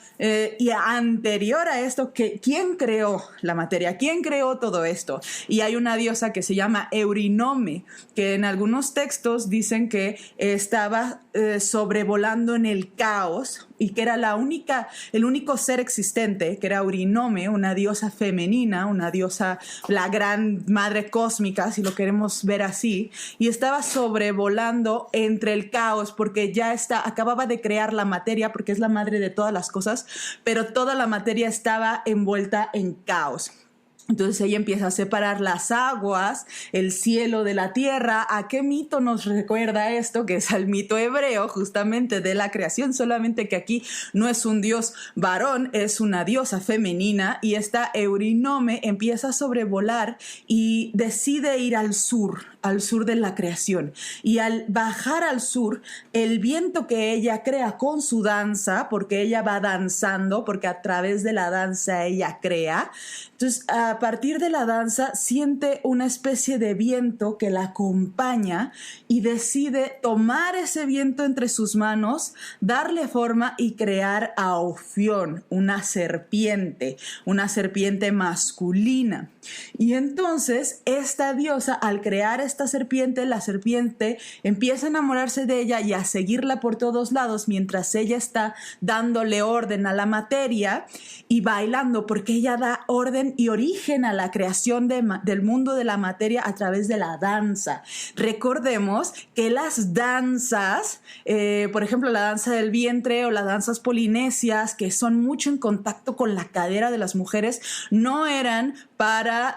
y anterior a esto, ¿quién creó la materia? ¿Quién creó todo esto? Y hay una diosa que se llama Eurynome, que en algunos textos dicen que estaba sobrevolando en el caos y que era el único ser existente, que era Eurynome, una diosa femenina, una diosa, la gran madre cósmica, si lo queremos ver así, y estaba sobrevolando entre el caos porque acababa de crear la materia, porque es la madre de todas las cosas, pero toda la materia estaba envuelta en caos. Entonces ella empieza a separar las aguas, el cielo de la tierra. ¿A qué mito nos recuerda esto? Que es al mito hebreo justamente de la creación, solamente que aquí no es un dios varón, es una diosa femenina, y esta Eurynome empieza a sobrevolar y decide ir al sur de la creación. Y al bajar al sur, el viento que ella crea con su danza, porque ella va danzando, porque a través de la danza ella crea. Entonces, a partir de la danza, siente una especie de viento que la acompaña y decide tomar ese viento entre sus manos, darle forma y crear a Ofión, una serpiente masculina. Y entonces, esta diosa, al crear esta serpiente, la serpiente empieza a enamorarse de ella y a seguirla por todos lados mientras ella está dándole orden a la materia y bailando, porque ella da orden y origen a la creación del mundo de la materia a través de la danza. Recordemos que las danzas, por ejemplo, la danza del vientre o las danzas polinesias, que son mucho en contacto con la cadera de las mujeres, no eran para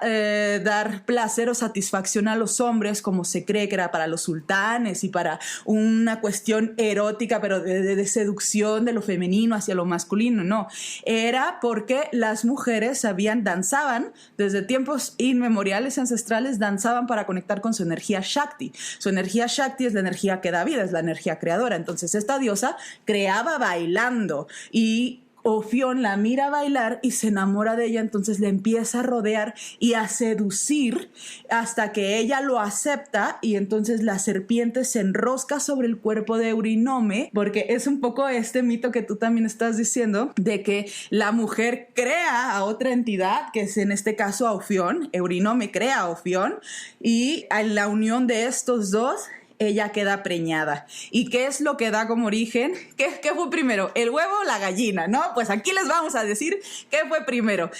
dar placer o satisfacción a los hombres, como se cree que era para los sultanes y para una cuestión erótica, pero de seducción de lo femenino hacia lo masculino. No, era porque las mujeres danzaban desde tiempos inmemoriales, ancestrales, danzaban para conectar con su energía Shakti. Su energía Shakti es la energía que da vida, es la energía creadora. Entonces esta diosa creaba bailando y Ofión la mira bailar y se enamora de ella, entonces le empieza a rodear y a seducir hasta que ella lo acepta, y entonces la serpiente se enrosca sobre el cuerpo de Eurynome, porque es un poco este mito que tú también estás diciendo, de que la mujer crea a otra entidad, que es en este caso a Ofión. Eurynome crea a Ofión, y en la unión de estos dos ella queda preñada. ¿Y qué es lo que da como origen? ¿Qué fue primero? ¿El huevo o la gallina? ¿No? Pues aquí les vamos a decir qué fue primero.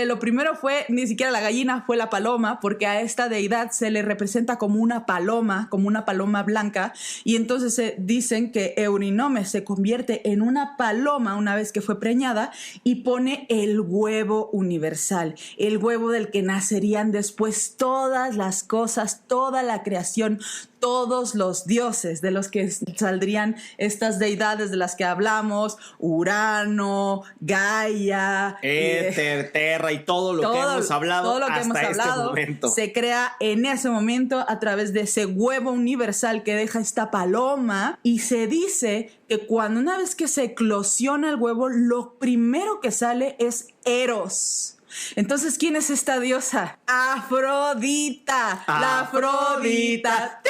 Lo primero fue, ni siquiera la gallina, fue la paloma, porque a esta deidad se le representa como una paloma blanca, y entonces dicen que Eurynome se convierte en una paloma una vez que fue preñada y pone el huevo universal, el huevo del que nacerían después todas las cosas, toda la creación, todos los dioses de los que saldrían estas deidades de las que hablamos: Urano, Gaia, Éter, Terra y todo lo que hemos hablado hasta este momento. Se crea en ese momento a través de ese huevo universal que deja esta paloma, y se dice que cuando una vez que se eclosiona el huevo, lo primero que sale es Eros. Entonces, ¿quién es esta diosa? Afrodita. La Afrodita.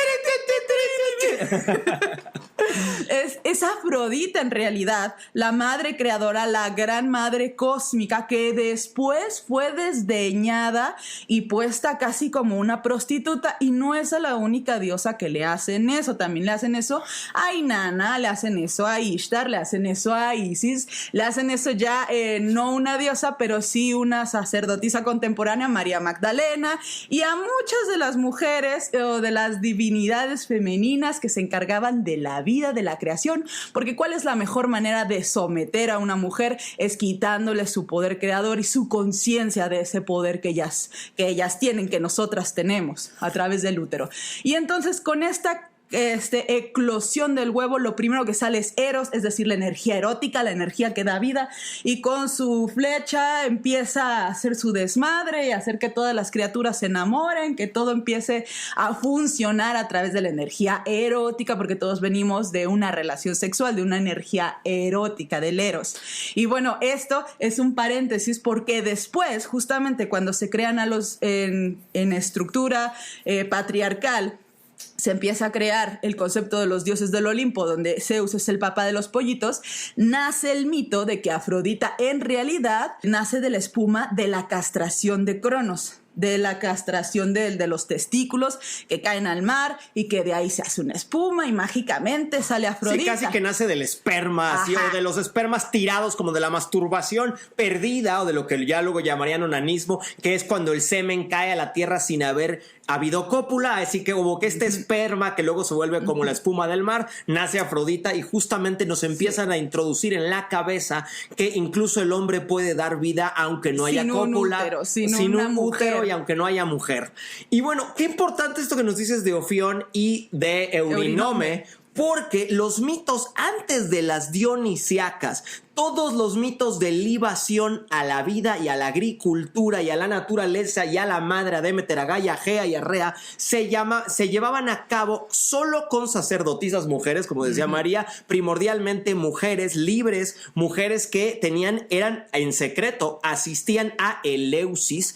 Es Afrodita en realidad, la madre creadora, la gran madre cósmica, que después fue desdeñada y puesta casi como una prostituta. Y no es la única diosa que le hacen eso, también le hacen eso a Inanna, le hacen eso a Ishtar, le hacen eso a Isis, le hacen eso ya no una diosa, pero sí una sacerdotisa contemporánea, María Magdalena, y a muchas de las mujeres o de las divinidades femeninas que se encargaban de la vida, de la creación, porque ¿cuál es la mejor manera de someter a una mujer? Es quitándole su poder creador y su conciencia de ese poder que ellas tienen, que nosotras tenemos a través del útero. Y entonces con esta eclosión del huevo, lo primero que sale es Eros, es decir, la energía erótica, la energía que da vida, y con su flecha empieza a hacer su desmadre y a hacer que todas las criaturas se enamoren, que todo empiece a funcionar a través de la energía erótica, porque todos venimos de una relación sexual, de una energía erótica, del Eros. Y bueno, esto es un paréntesis, porque después, justamente cuando se crean a los en estructura patriarcal, se empieza a crear el concepto de los dioses del Olimpo, donde Zeus es el papá de los pollitos, nace el mito de que Afrodita en realidad nace de la espuma de la castración de Cronos, de la castración de los testículos que caen al mar, y que de ahí se hace una espuma y mágicamente sale Afrodita. Sí, casi que nace del esperma, así, o de los espermas tirados, como de la masturbación perdida, o de lo que ya luego llamarían onanismo, que es cuando el semen cae a la tierra sin haber habido cópula, así que como que este esperma que luego se vuelve como la espuma del mar, nace Afrodita, y justamente nos empiezan a introducir en la cabeza que incluso el hombre puede dar vida aunque no haya cópula, sin un útero y aunque no haya mujer. Y bueno, qué importante esto que nos dices de Ofión y de Eurynome, porque los mitos antes de las dionisiacas, todos los mitos de libación a la vida y a la agricultura y a la naturaleza y a la madre, a Demeter, a Gaia, a Gea y a Rea, se llevaban a cabo solo con sacerdotisas mujeres, como decía María, primordialmente mujeres libres, mujeres que eran en secreto, asistían a Eleusis,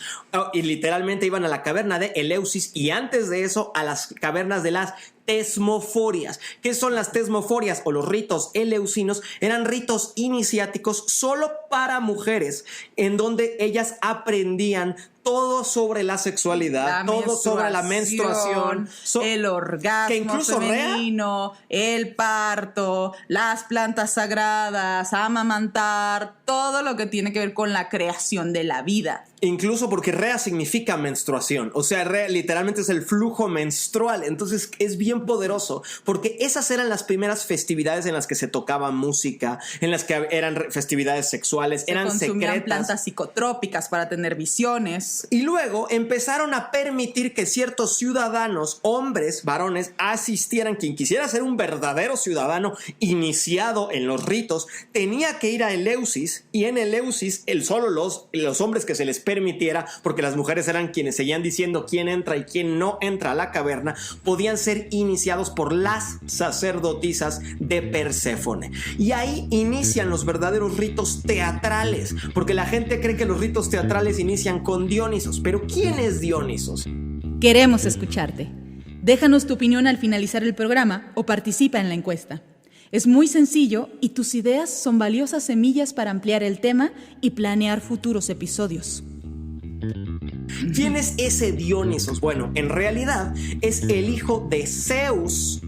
y literalmente iban a la caverna de Eleusis, y antes de eso a las cavernas de las tesmoforias. ¿Qué son las tesmoforias o los ritos eleusinos? Eran ritos iniciáticos solo para mujeres, en donde ellas aprendían todo sobre la sexualidad, todo sobre la menstruación, el orgasmo que incluso femenino, el parto, las plantas sagradas, amamantar, todo lo que tiene que ver con la creación de la vida. Incluso porque Rea significa menstruación, o sea, Rea literalmente es el flujo menstrual, entonces es bien poderoso, porque esas eran las primeras festividades en las que se tocaba música, en las que eran festividades sexuales, eran secretas. Se consumían plantas psicotrópicas para tener visiones. varones. Y luego empezaron a permitir que ciertos ciudadanos, hombres, varones, asistieran. Quien quisiera ser un verdadero ciudadano iniciado en los ritos tenía que ir a Eleusis, y en Eleusis solo los hombres que se les permitiera, porque las mujeres eran quienes seguían diciendo quién entra y quién no entra a la caverna, podían ser iniciados por las sacerdotisas de Perséfone. Y ahí inician los verdaderos ritos teatrales, porque la gente cree que los ritos teatrales inician con Dionisos. Pero ¿quién es Dionisos? Queremos escucharte. Déjanos tu opinión al finalizar el programa o participa en la encuesta. Es muy sencillo y tus ideas son valiosas semillas para ampliar el tema y planear futuros episodios. ¿Quién es ese Dionisos? Bueno, en realidad es el hijo de Zeus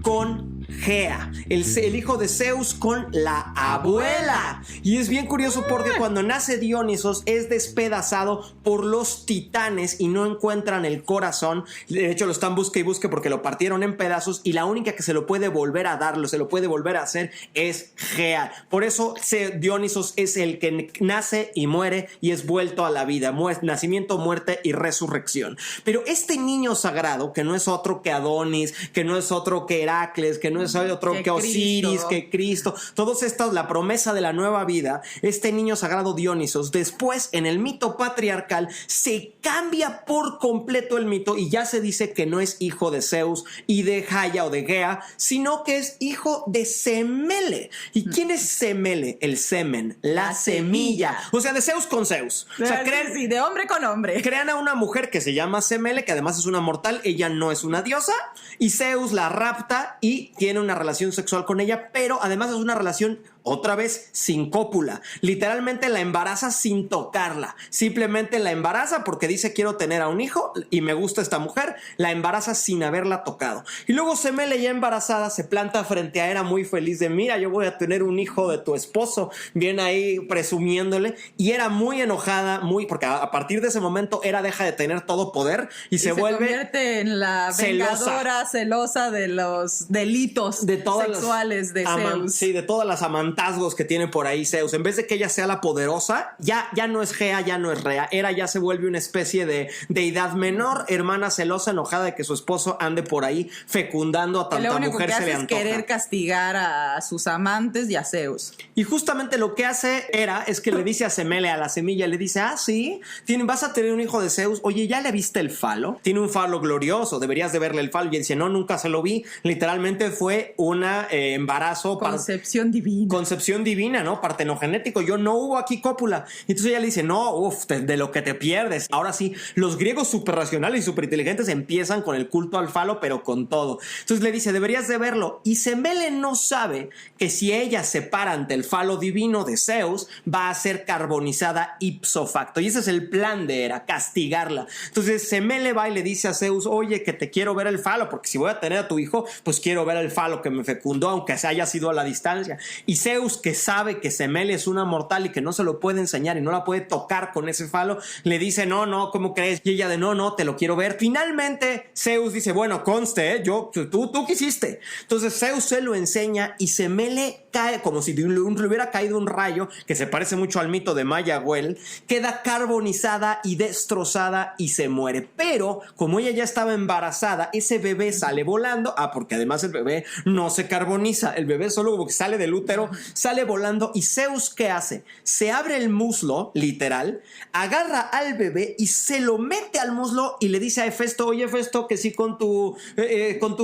con Gea, el hijo de Zeus con la abuela. Y es bien curioso porque cuando nace Dionisos es despedazado por los titanes y no encuentran el corazón. De hecho lo están busque y busque porque lo partieron en pedazos, y la única que se lo puede volver a dar, se lo puede volver a hacer, es Gea. Por eso Dionisos es el que nace y muere y es vuelto a la vida. Nacimiento, muerte y resurrección. Pero este niño sagrado, que no es otro que Adonis, que no es otro que Heracles, que no es otro que Osiris, que Cristo, todos estos, la promesa de la nueva vida, este niño sagrado Dionisos, después en el mito patriarcal se cambia por completo el mito y ya se dice que no es hijo de Zeus y de Gaia o de Gea, sino que es hijo de Semele. ¿Y quién es Semele? El semen, la semilla. O sea, de Zeus con Zeus. O sea, sí, de hombre con hombre. Crean a una mujer que se llama Semele, que además es una mortal, ella no es una diosa, y Zeus la rapta y tiene una relación sexual con ella, pero además es una relación, otra vez, sin cópula. Literalmente la embaraza sin tocarla. Simplemente la embaraza porque dice quiero tener a un hijo y me gusta esta mujer. La embaraza sin haberla tocado. Y luego Semele, ya embarazada, se planta frente a Hera muy feliz de mira, yo voy a tener un hijo de tu esposo. Viene ahí presumiéndole y Hera muy enojada, porque a partir de ese momento Hera deja de tener todo poder y se vuelve convierte en la vengadora celosa de los delitos de sexuales de Zeus. Sí, de todas las amantazgos que tiene por ahí Zeus. En vez de que ella sea la poderosa, ya no es Gea, ya no es Rea. Hera ya se vuelve una especie de deidad menor, hermana celosa, enojada de que su esposo ande por ahí fecundando a tanta mujer, se le antoja. Lo único que hace es querer castigar a sus amantes y a Zeus. Y justamente lo que hace Hera es que le dice a Semele, a la semilla, le dice, sí, vas a tener un hijo de Zeus. Oye, ¿ya le viste el falo? Tiene un falo glorioso, deberías de verle el falo. Y él dice, no, nunca se lo vi. Literalmente fue una embarazo. Concepción divina. Concepción divina, ¿no? Partenogenético. No hubo aquí cópula. Y entonces ella le dice, no, de lo que te pierdes. Ahora sí, los griegos súper racionales y súper inteligentes empiezan con el culto al falo, pero con todo. Entonces le dice, deberías de verlo. Y Semele no sabe que si ella se para ante el falo divino de Zeus, va a ser carbonizada ipso facto. Y ese es el plan de Hera, castigarla. Entonces Semele va y le dice a Zeus, oye, que te quiero ver el falo, porque si voy a tener a tu hijo, pues quiero ver el falo que me fecundó, aunque se haya sido a la distancia. Y Zeus, que sabe que Semele es una mortal y que no se lo puede enseñar y no la puede tocar con ese falo, le dice, no, ¿cómo crees? Y ella de no, te lo quiero ver. Finalmente Zeus dice, bueno, conste, tú quisiste. Entonces Zeus se lo enseña y Semele cae como si le hubiera caído un rayo, que se parece mucho al mito de Mayahuel, queda carbonizada y destrozada y se muere. Pero como ella ya estaba embarazada, ese bebé sale volando, porque además el bebé no se carboniza, el bebé solo como que sale del útero, sale volando. Y Zeus, ¿qué hace? Se abre el muslo, literal, agarra al bebé y se lo mete al muslo y le dice a Hefesto, oye Hefesto, que sí con tu fuego, con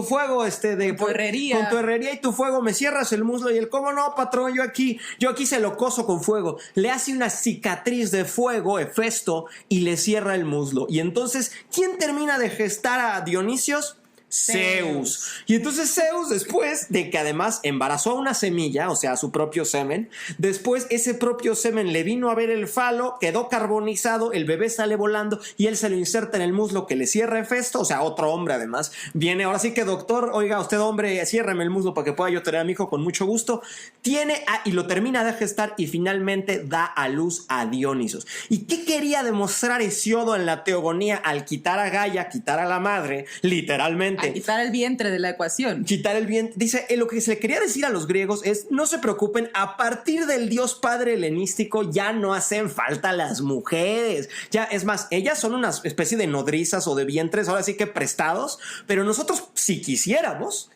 tu herrería y tu fuego me cierras el muslo. Y él, ¿cómo no, patrón? Yo aquí se lo coso con fuego. Le hace una cicatriz de fuego Hefesto y le cierra el muslo. Y entonces, ¿quién termina de gestar a Dionisios? Zeus. Y entonces Zeus, después de que además embarazó a una semilla, o sea, a su propio semen, después ese propio semen le vino a ver el falo, quedó carbonizado, el bebé sale volando y él se lo inserta en el muslo que le cierra Hefesto, o sea, otro hombre además. Viene, ahora sí que doctor, oiga, usted hombre, ciérreme el muslo para que pueda yo tener a mi hijo con mucho gusto. Y lo termina de gestar y finalmente da a luz a Dionisos. ¿Y qué quería demostrar Hesiodo en la teogonía al quitar a Gaia, quitar a la madre, literalmente Exactamente. A quitar el vientre de la ecuación. Quitar el vientre. Dice, lo que se le quería decir a los griegos es, no se preocupen, a partir del dios padre helenístico ya no hacen falta las mujeres. Ya, es más, ellas son una especie de nodrizas o de vientres, ahora sí que prestados, pero nosotros, si quisiéramos,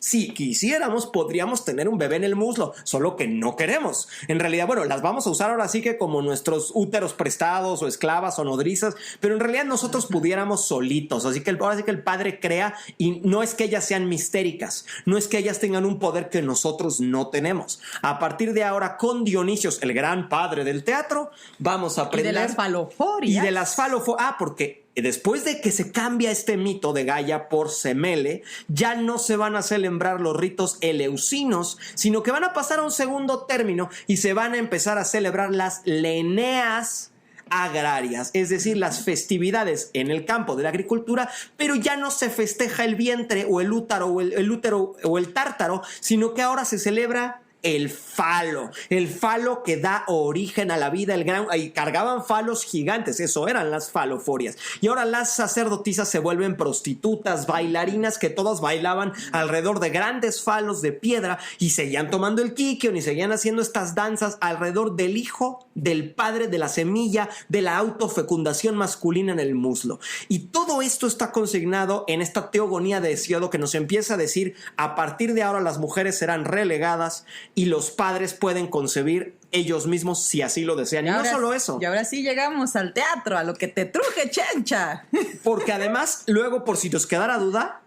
podríamos tener un bebé en el muslo, solo que no queremos. En realidad, bueno, las vamos a usar ahora sí que como nuestros úteros prestados o esclavas o nodrizas, pero en realidad nosotros pudiéramos solitos. Así que ahora sí que el padre crea, y no es que ellas sean mistéricas, no es que ellas tengan un poder que nosotros no tenemos. A partir de ahora, con Dionisios, el gran padre del teatro, vamos a aprender. Y de las faloforias. Y de las faloforias. Porque después de que se cambia este mito de Gaia por Semele, ya no se van a celebrar los ritos eleusinos, sino que van a pasar a un segundo término y se van a empezar a celebrar las leneas agrarias, es decir, las festividades en el campo de la agricultura, pero ya no se festeja el vientre o el útero o el tártaro, sino que ahora se celebra el falo que da origen a la vida, y cargaban falos gigantes, eso eran las faloforias. Y ahora las sacerdotisas se vuelven prostitutas, bailarinas que todas bailaban alrededor de grandes falos de piedra y seguían tomando el quiquion y seguían haciendo estas danzas alrededor del hijo, del padre, de la semilla, de la autofecundación masculina en el muslo. Y todo esto está consignado en esta teogonía de Hesíodo que nos empieza a decir, a partir de ahora las mujeres serán relegadas y los padres pueden concebir ellos mismos si así lo desean. Y no solo eso. Y ahora sí llegamos al teatro, a lo que te truje, chencha. Porque además, luego, por si nos quedara duda,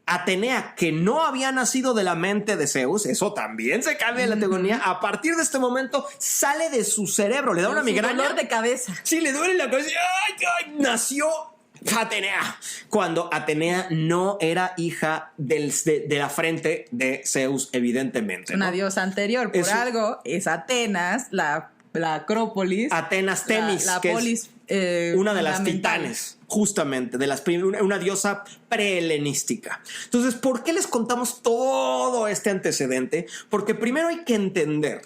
Atenea, que no había nacido de la mente de Zeus, eso también se cambia en la teogonía, a partir de este momento sale de su cerebro, le da una migraña. Dolor de cabeza. Sí, le duele la cabeza. ¡Ay! Nació Atenea, cuando Atenea no era hija de la frente de Zeus, evidentemente. Una diosa anterior, por algo es Atenas, la Acrópolis. Atenas Temis, la que polis, es una de las titanes, justamente, una diosa prehelenística. Entonces, ¿por qué les contamos todo este antecedente? Porque primero hay que entender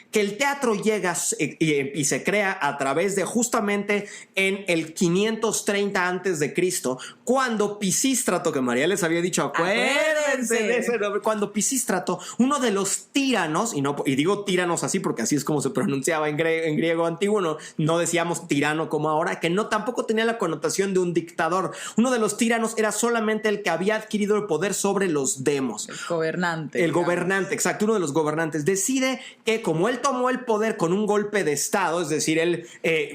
que el teatro llega y se crea a través de justamente en el 530 antes de Cristo, cuando Pisístrato, que María les había dicho, acuérdense de ese nombre, cuando Pisístrato, uno de los tiranos, y digo tiranos así porque así es como se pronunciaba en griego antiguo, no decíamos tirano como ahora, que no tampoco tenía la connotación de un dictador. Uno de los tiranos era solamente el que había adquirido el poder sobre los demos. El gobernante. El gobernante, exacto, uno de los gobernantes. Decide que como él tomó el poder con un golpe de estado, es decir, él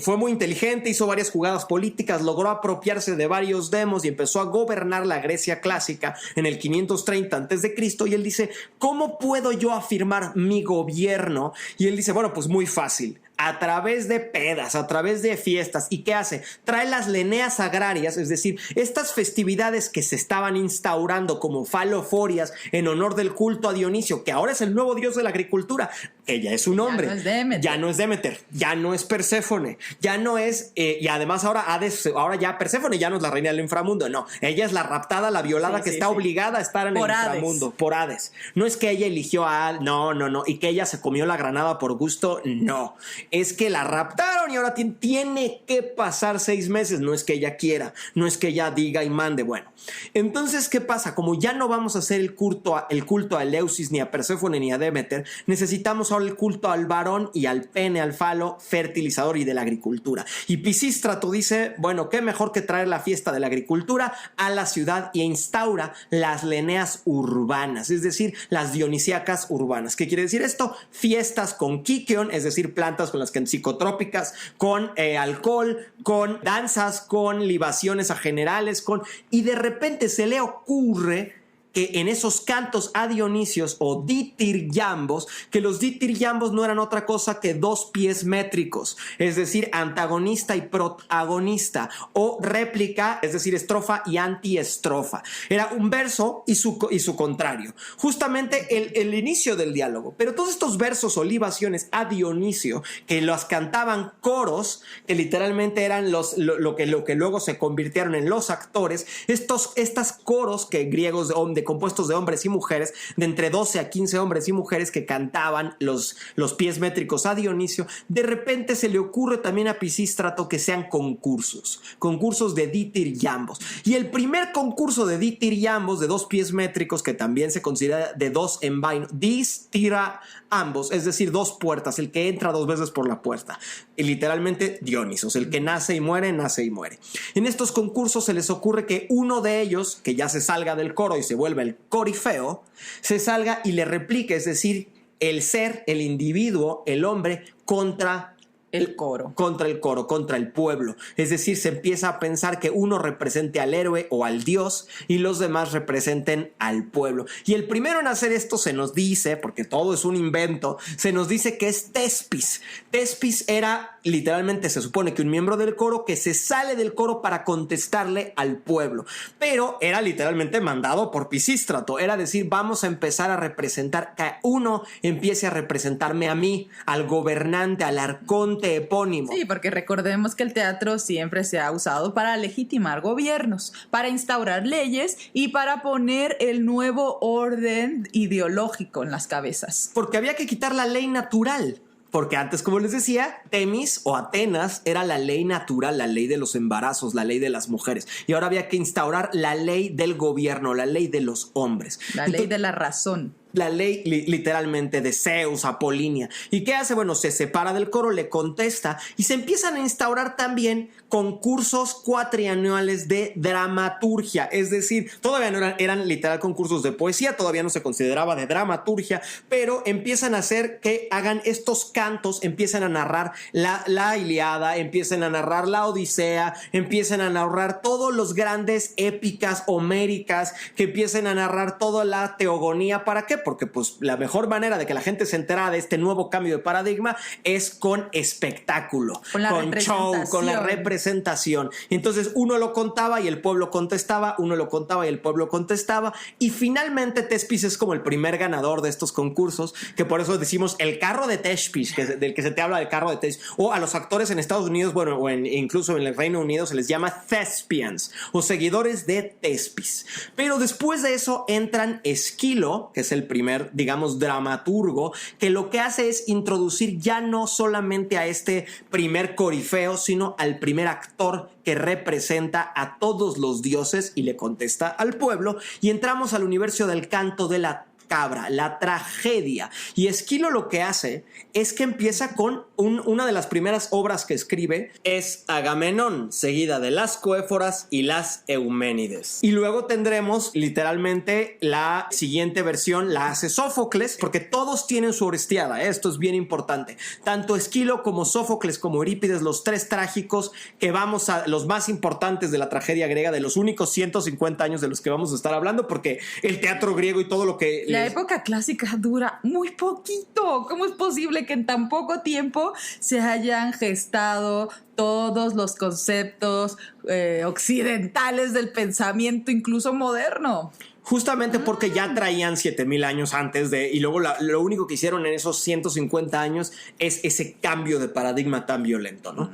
fue muy inteligente, hizo varias jugadas políticas, logró apropiarse de varios demos y empezó a gobernar la Grecia clásica en el 530 a.C. y él dice, ¿cómo puedo yo afirmar mi gobierno? Y él dice, bueno, pues muy fácil. A través de pedas, a través de fiestas. ¿Y qué hace? Trae las leneas agrarias, es decir, estas festividades que se estaban instaurando como faloforias en honor del culto a Dionisio, que ahora es el nuevo dios de la agricultura, que ya es su nombre. Ya no es Demeter, ya no es Perséfone, ya no es, y además ahora Hades, ahora ya Perséfone ya no es la reina del inframundo, no, ella es la raptada, la violada que está obligada a estar en el inframundo, por Hades. No es que ella eligió a no, y que ella se comió la granada por gusto, no. Es que la raptaron y ahora tiene que pasar 6 meses. No es que ella quiera, no es que ella diga y mande. Bueno, entonces, ¿qué pasa? Como ya no vamos a hacer el culto a Eleusis, ni a Perséfone, ni a Demeter, necesitamos ahora el culto al varón y al pene, al falo fertilizador y de la agricultura. Y Pisístrato dice, bueno, qué mejor que traer la fiesta de la agricultura a la ciudad y instaura las leneas urbanas, es decir, las dionisíacas urbanas. ¿Qué quiere decir esto? Fiestas con quiquion, es decir, plantas con las que psicotrópicas, con alcohol, con danzas, con libaciones a generales, y de repente se le ocurre que en esos cantos a Dionisios o ditiriambos, que los ditiriambos no eran otra cosa que 2 pies métricos, es decir, antagonista y protagonista, o réplica, es decir, estrofa y antiestrofa. Era un verso y su contrario. Justamente el inicio del diálogo. Pero todos estos versos o libaciones a Dionisio, que los cantaban coros, que literalmente eran lo que luego se convirtieron en los actores, estas coros que griegos de compuestos de hombres y mujeres, de entre 12 a 15 hombres y mujeres que cantaban los pies métricos a Dionisio, de repente se le ocurre también a Pisístrato que sean concursos de ditiriambos. Y el primer concurso de ditiriambos de 2 pies métricos, que también se considera de 2 en vaino, dis tira ambos, es decir, 2 puertas, el que entra 2 veces por la puerta, y literalmente Dionisos, el que nace y muere, nace y muere. En estos concursos se les ocurre que uno de ellos, que ya se salga del coro y se vuelva el corifeo, se salga y le replique, es decir, el ser, el individuo, el hombre contra el coro, contra el pueblo. Es decir, se empieza a pensar que uno represente al héroe o al dios y los demás representen al pueblo. Y el primero en hacer esto se nos dice, porque todo es un invento, se nos dice que es Tespis. Tespis era literalmente, se supone que un miembro del coro que se sale del coro para contestarle al pueblo, pero era literalmente mandado por Pisístrato. Era decir, vamos a empezar a representar, que uno empiece a representarme a mí, al gobernante, al arconte epónimo. Sí, porque recordemos que el teatro siempre se ha usado para legitimar gobiernos, para instaurar leyes y para poner el nuevo orden ideológico en las cabezas. Porque había que quitar la ley natural. Porque antes, como les decía, Temis o Atenas era la ley natural, la ley de los embarazos, la ley de las mujeres. Y ahora había que instaurar la ley del gobierno, la ley de los hombres. Ley de la razón. La ley literalmente de Zeus, Apolínea. ¿Y qué hace? Bueno, se separa del coro, le contesta y se empiezan a instaurar también concursos cuatrianuales de dramaturgia. Es decir, todavía no eran literal concursos de poesía, todavía no se consideraba de dramaturgia, pero empiezan a hacer que hagan estos cantos, empiezan a narrar la Ilíada, empiezan a narrar la Odisea, empiezan a narrar todos los grandes épicas homéricas, que empiecen a narrar toda la teogonía. ¿Para qué? Porque pues la mejor manera de que la gente se entera de este nuevo cambio de paradigma es con espectáculo, con show, con la representación. Entonces uno lo contaba y el pueblo contestaba, uno lo contaba y el pueblo contestaba, y finalmente Tespis es como el primer ganador de estos concursos, que por eso decimos el carro de Tespis, del que se te habla del carro de Tespis, o a los actores en Estados Unidos, bueno, o incluso en el Reino Unido se les llama thespians o seguidores de Tespis. Pero después de eso entran Esquilo, que es el primer, digamos, dramaturgo, que lo que hace es introducir ya no solamente a este primer corifeo, sino al primer actor que representa a todos los dioses y le contesta al pueblo, y entramos al universo del canto de la cabra, la tragedia. Y Esquilo lo que hace es que empieza con una de las primeras obras que escribe es Agamenón, seguida de las Coéforas y las Euménides. Y luego tendremos literalmente la siguiente versión, la hace Sófocles, porque todos tienen su Orestiada, esto es bien importante. Tanto Esquilo como Sófocles como Eurípides, los 3 trágicos que vamos a, los más importantes de la tragedia griega, de los únicos 150 años de los que vamos a estar hablando, porque el teatro griego y todo lo que... La época clásica dura muy poquito. ¿Cómo es posible que en tan poco tiempo se hayan gestado todos los conceptos occidentales del pensamiento, incluso moderno? Justamente porque ya traían 7000 años antes de, y luego lo único que hicieron en esos 150 años es ese cambio de paradigma tan violento, ¿no?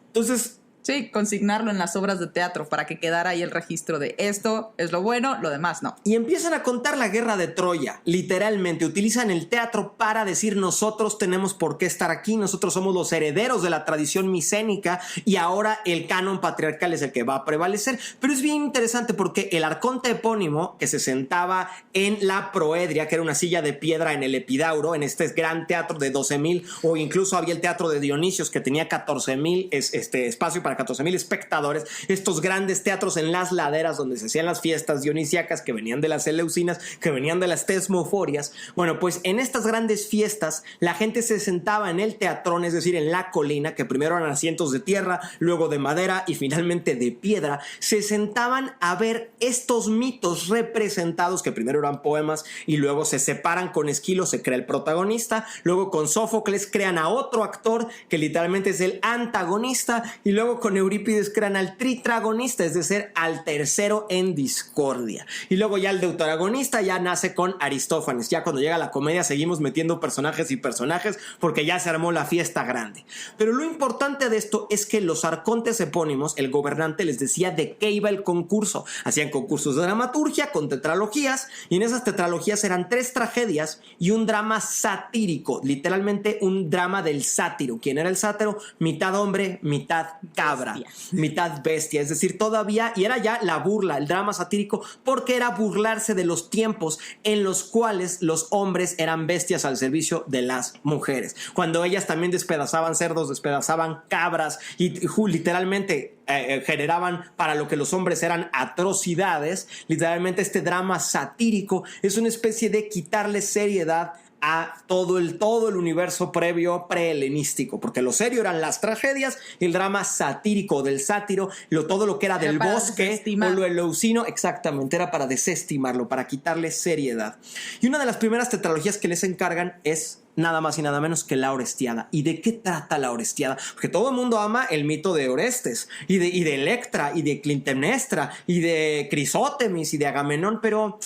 Entonces... Sí, consignarlo en las obras de teatro para que quedara ahí el registro de esto es lo bueno, lo demás no. Y empiezan a contar la guerra de Troya, literalmente. Utilizan el teatro para decir nosotros tenemos por qué estar aquí, nosotros somos los herederos de la tradición micénica y ahora el canon patriarcal es el que va a prevalecer. Pero es bien interesante porque el arconte epónimo que se sentaba en la proedria, que era una silla de piedra en el Epidauro, en este gran teatro de 12,000, o incluso había el teatro de Dionisios que tenía 14,000 espacio para 14,000 espectadores, estos grandes teatros en las laderas donde se hacían las fiestas dionisíacas que venían de las Eleusinas, que venían de las Tesmoforias. Bueno, pues en estas grandes fiestas la gente se sentaba en el teatrón, es decir, en la colina, que primero eran asientos de tierra, luego de madera y finalmente de piedra. Se sentaban a ver estos mitos representados, que primero eran poemas y luego se separan. Con Esquilo se crea el protagonista, luego con Sófocles crean a otro actor que literalmente es el antagonista, y luego luego con Eurípides crean al tritragonista, es decir, al tercero en discordia. Y luego ya el deuteragonista ya nace con Aristófanes. Ya cuando llega la comedia seguimos metiendo personajes y personajes porque ya se armó la fiesta grande. Pero lo importante de esto es que los arcontes epónimos, el gobernante les decía de qué iba el concurso. Hacían concursos de dramaturgia con tetralogías, y en esas tetralogías eran 3 tragedias y un drama satírico, literalmente un drama del sátiro. ¿Quién era el sátiro? Mitad hombre, mitad cabra, mitad bestia, es decir, todavía, y era ya la burla, el drama satírico, porque era burlarse de los tiempos en los cuales los hombres eran bestias al servicio de las mujeres, cuando ellas también despedazaban cerdos, despedazaban cabras y literalmente generaban para lo que los hombres eran atrocidades. Literalmente este drama satírico es una especie de quitarle seriedad a todo el universo previo prehelenístico, porque lo serio eran las tragedias y el drama satírico del sátiro, todo lo que era del bosque o lo eleusino, exactamente, era para desestimarlo, para quitarle seriedad. Y una de las primeras tetralogías que les encargan es nada más y nada menos que la Orestiada. ¿Y de qué trata la Orestiada? Porque todo el mundo ama el mito de Orestes y de Electra y de Clitemnestra y de Crisótemis y de Agamenón, pero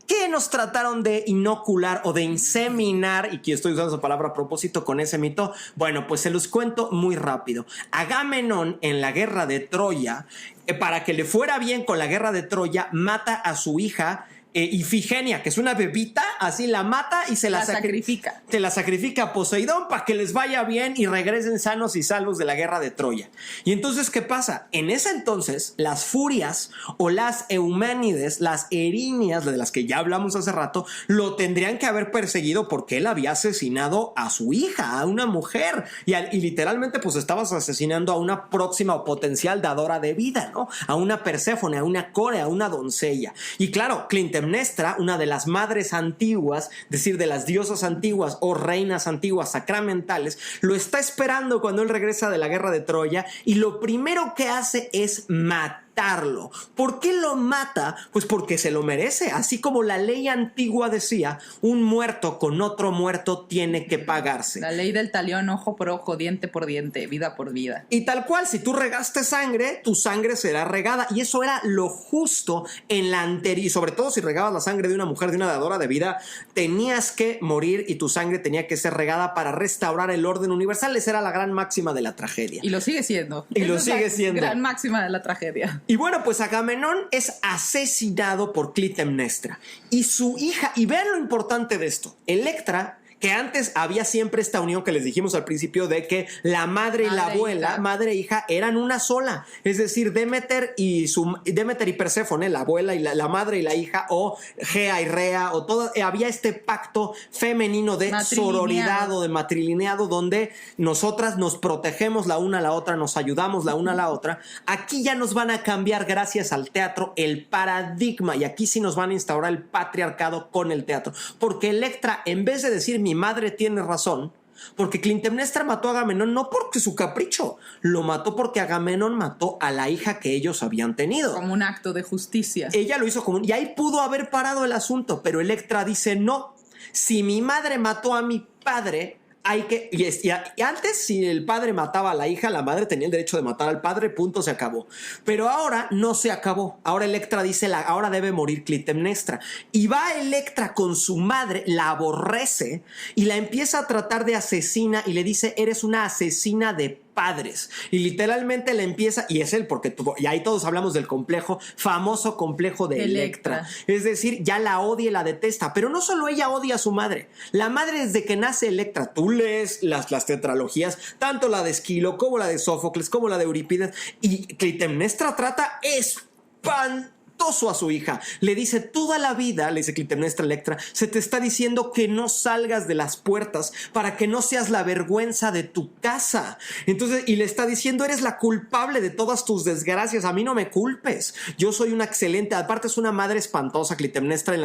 ¿qué nos trataron de inocular o de inseminar? Y que estoy usando esa palabra a propósito con ese mito. Bueno, pues se los cuento muy rápido. Agamenón en la guerra de Troya, para que le fuera bien con la guerra de Troya, mata a su hija Ifigenia, que es una bebita, así la mata y se la sacrifica. Se la sacrifica a Poseidón para que les vaya bien y regresen sanos y salvos de la guerra de Troya. Y entonces, ¿qué pasa? En ese entonces, las furias o las Euménides, las Erinias, de las que ya hablamos hace rato, lo tendrían que haber perseguido porque él había asesinado a su hija, a una mujer. Y literalmente, pues estabas asesinando a una próxima o potencial dadora de vida, ¿no? A una Perséfone, a una Core, a una doncella. Y claro, Clitemnestra, una de las madres antiguas, es decir, de las diosas antiguas o reinas antiguas sacramentales, lo está esperando cuando él regresa de la guerra de Troya y lo primero que hace es matarlo. ¿Por qué lo mata? Pues porque se lo merece. Así como la ley antigua decía, un muerto con otro muerto tiene que pagarse. La ley del talión, ojo por ojo, diente por diente, vida por vida. Y tal cual, si tú regaste sangre, tu sangre será regada. Y eso era lo justo en la anterior. Y sobre todo si regabas la sangre de una mujer, de una dadora de vida, tenías que morir y tu sangre tenía que ser regada para restaurar el orden universal. Esa era la gran máxima de la tragedia. Y lo sigue siendo. Y lo sigue siendo. Gran máxima de la tragedia. Y bueno, pues Agamenón es asesinado por Clitemnestra y su hija, y vean lo importante de esto, Electra, que antes había siempre esta unión que les dijimos al principio de que la madre y la abuela, madre e hija, eran una sola. Es decir, Demeter y Perséfone, la abuela y la madre y la hija, o Gea y Rea, o todo, había este pacto femenino de sororidad o de matrilineado donde nosotras nos protegemos la una a la otra, nos ayudamos la una a la otra. Aquí ya nos van a cambiar, gracias al teatro, el paradigma, y aquí sí nos van a instaurar el patriarcado con el teatro. Porque Electra, en vez de decir mi madre tiene razón, porque Clitemnestra mató a Agamenón no porque su capricho, lo mató porque Agamenón mató a la hija que ellos habían tenido. Como un acto de justicia. Ella lo hizo y ahí pudo haber parado el asunto, pero Electra dice no, si mi madre mató a mi padre, hay que, y antes, si el padre mataba a la hija, la madre tenía el derecho de matar al padre, punto, se acabó. Pero ahora no se acabó. Ahora Electra dice, ahora debe morir Clitemnestra. Y va Electra con su madre, la aborrece y la empieza a tratar de asesina y le dice, eres una asesina de padres. Y literalmente le empieza, y es él, porque y ahí todos hablamos del famoso complejo de Electra. Es decir, ya la odia y la detesta, pero no solo ella odia a su madre. La madre, desde que nace Electra, tú lees las tetralogías, tanto la de Esquilo como la de Sófocles, como la de Eurípides, y Clitemnestra trata a su hija. Le dice toda la vida, le dice Clitemnestra a Electra, se te está diciendo que no salgas de las puertas para que no seas la vergüenza de tu casa. Entonces, y le está diciendo, eres la culpable de todas tus desgracias, a mí no me culpes. Yo soy una excelente, aparte es una madre espantosa. Clitemnestra en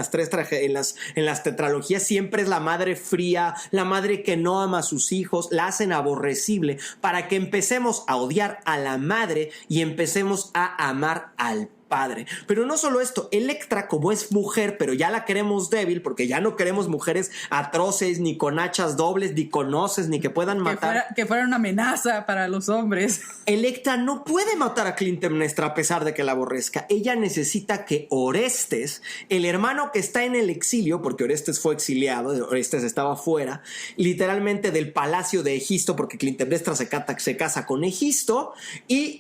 las tetralogías siempre es la madre fría, la madre que no ama a sus hijos, la hacen aborrecible para que empecemos a odiar a la madre y empecemos a amar al padre. Pero no solo esto, Electra, como es mujer, pero ya la queremos débil, porque ya no queremos mujeres atroces, ni con hachas dobles, ni con hoces, ni que puedan matar. Que fuera una amenaza para los hombres. Electra no puede matar a Clitemnestra a pesar de que la aborrezca. Ella necesita que Orestes, el hermano que está en el exilio, porque Orestes fue exiliado, Orestes estaba fuera, literalmente del palacio de Egisto, porque Clitemnestra se casa con Egisto, y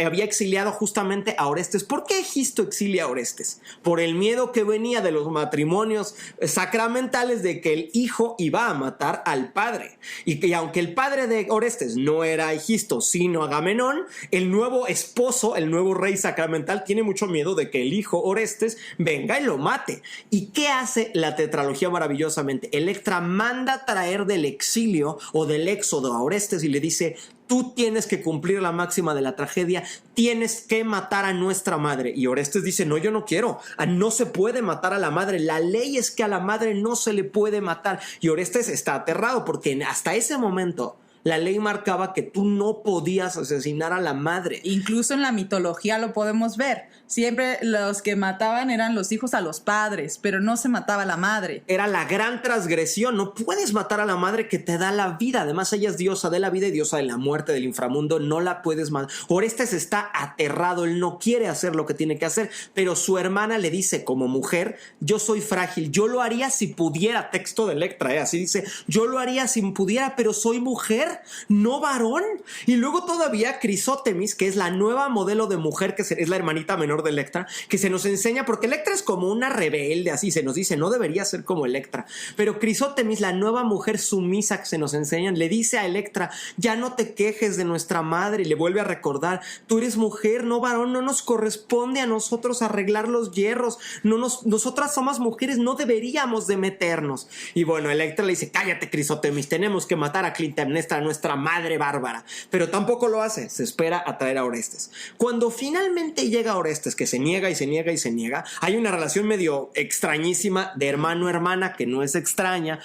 había exiliado justamente a Orestes. ¿Por qué Egisto exilia a Orestes? Por el miedo que venía de los matrimonios sacramentales de que el hijo iba a matar al padre. Y que aunque el padre de Orestes no era Egisto, sino Agamenón, el nuevo esposo, el nuevo rey sacramental, tiene mucho miedo de que el hijo Orestes venga y lo mate. ¿Y qué hace la tetralogía maravillosamente? Electra manda traer del exilio o del éxodo a Orestes y le dice: tú tienes que cumplir la máxima de la tragedia, tienes que matar a nuestra madre. Y Orestes dice: no, yo no quiero, no se puede matar a la madre, la ley es que a la madre no se le puede matar. Y Orestes está aterrado porque hasta ese momento la ley marcaba que tú no podías asesinar a la madre. Incluso en la mitología lo podemos ver. Siempre los que mataban eran los hijos a los padres, pero no se mataba a la madre. Era la gran transgresión. No puedes matar a la madre que te da la vida. Además, ella es diosa de la vida y diosa de la muerte, del inframundo. No la puedes matar. Orestes está aterrado. Él no quiere hacer lo que tiene que hacer, pero su hermana le dice, como mujer: yo soy frágil. Yo lo haría si pudiera. Texto de Electra, así dice: yo lo haría si pudiera, pero soy mujer, no varón. Y luego todavía Crisótemis, que es la nueva modelo de mujer, que es la hermanita menor de Electra, que se nos enseña, porque Electra es como una rebelde, así se nos dice, no debería ser como Electra, pero Crisótemis, la nueva mujer sumisa que se nos enseñan, le dice a Electra: ya no te quejes de nuestra madre, y le vuelve a recordar: tú eres mujer, no varón, no nos corresponde a nosotros arreglar los hierros, nosotras somos mujeres, no deberíamos de meternos. Y bueno, Electra le dice: cállate, Crisótemis, tenemos que matar a Clitemnestra, nuestra madre bárbara. Pero tampoco lo hace, se espera a traer a Orestes. Cuando finalmente llega Orestes, que se niega y se niega y se niega, hay una relación medio extrañísima de hermano-hermana que no es extraña.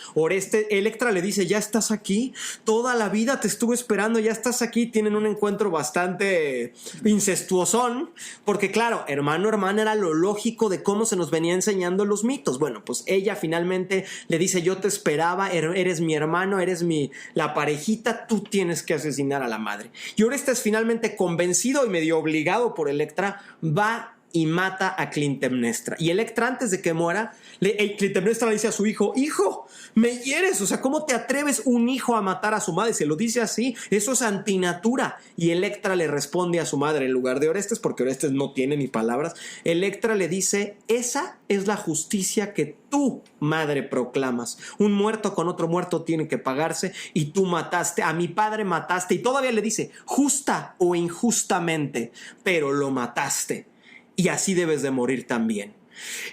Electra le dice: ya estás aquí, toda la vida te estuve esperando, ya estás aquí. Tienen un encuentro bastante incestuosón, porque claro, hermano-hermana era lo lógico de cómo se nos venía enseñando los mitos. Bueno, pues ella finalmente le dice: yo te esperaba, eres mi hermano, eres la parejita, tú tienes que asesinar a la madre. Y Orestes, finalmente convencido y medio obligado por Electra, va y mata a Clitemnestra. Y Electra, antes de que muera, Clitemnestra le dice a su hijo: hijo, me hieres, o sea, ¿cómo te atreves un hijo a matar a su madre? Se lo dice así, eso es antinatura. Y Electra le responde a su madre en lugar de Orestes, porque Orestes no tiene ni palabras. Electra le dice: esa es la justicia que tú, madre, proclamas. Un muerto con otro muerto tiene que pagarse, y tú mataste, a mi padre mataste. Y todavía le dice: justa o injustamente, pero lo mataste. Y así debes de morir también.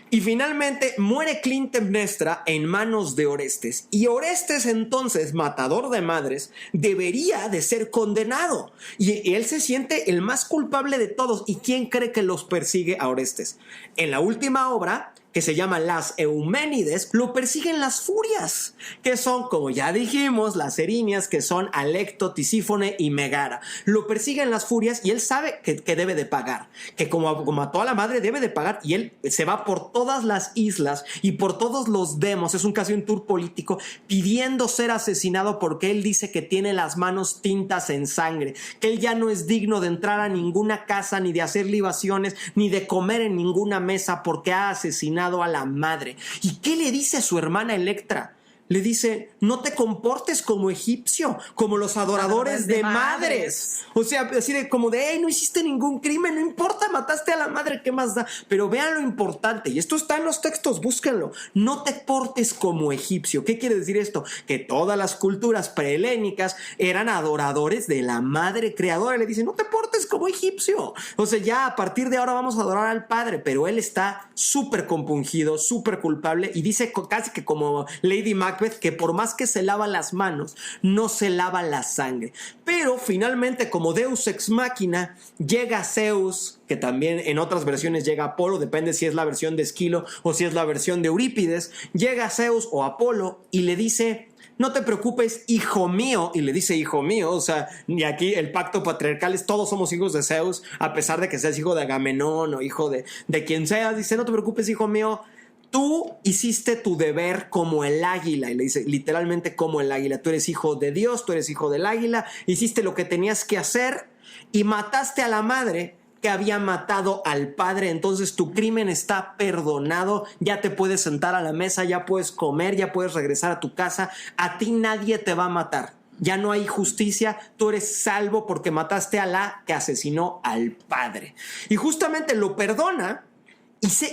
Y finalmente muere Clitemnestra en manos de Orestes. Y Orestes, entonces, matador de madres, debería de ser condenado. Y él se siente el más culpable de todos. ¿Y quién cree que los persigue a Orestes? En la última obra, que se llama Las Euménides, lo persiguen las furias, que son, como ya dijimos, las erinias, que son Alecto, Tisífone y Megara. Lo persiguen las furias y él sabe que debe de pagar, que como mató a la madre debe de pagar, y él se va por todas las islas y por todos los demos, es casi un tour político, pidiendo ser asesinado porque él dice que tiene las manos tintas en sangre, que él ya no es digno de entrar a ninguna casa, ni de hacer libaciones, ni de comer en ninguna mesa, porque ha asesinado a la madre. ¿Y qué le dice a su hermana Electra? Le dice: no te comportes como egipcio, como los adoradores de madres. O sea, así de como de: hey, no hiciste ningún crimen, no importa, mataste a la madre, ¿qué más da? Pero vean lo importante, y esto está en los textos, búsquenlo: no te portes como egipcio. ¿Qué quiere decir esto? Que todas las culturas prehelénicas eran adoradores de la madre creadora. Le dice: no te portes como egipcio. O sea, ya a partir de ahora vamos a adorar al padre. Pero él está súper compungido, súper culpable, y dice casi que como Lady Macbeth, que por más que se lava las manos, no se lava la sangre. Pero finalmente, como Deus ex machina, llega Zeus, que también en otras versiones llega Apolo, depende si es la versión de Esquilo o si es la versión de Eurípides. Llega Zeus o Apolo y le dice: no te preocupes, hijo mío, y le dice hijo mío, o sea, y aquí el pacto patriarcal es todos somos hijos de Zeus, a pesar de que seas hijo de Agamenón o hijo de quien seas, dice, no te preocupes, hijo mío, tú hiciste tu deber como el águila, y le dice literalmente como el águila, tú eres hijo de Dios, tú eres hijo del águila, hiciste lo que tenías que hacer y mataste a la madre que había matado al padre, entonces tu crimen está perdonado, ya te puedes sentar a la mesa, ya puedes comer, ya puedes regresar a tu casa, a ti nadie te va a matar, ya no hay justicia, tú eres salvo porque mataste a la que asesinó al padre. Y justamente lo perdona.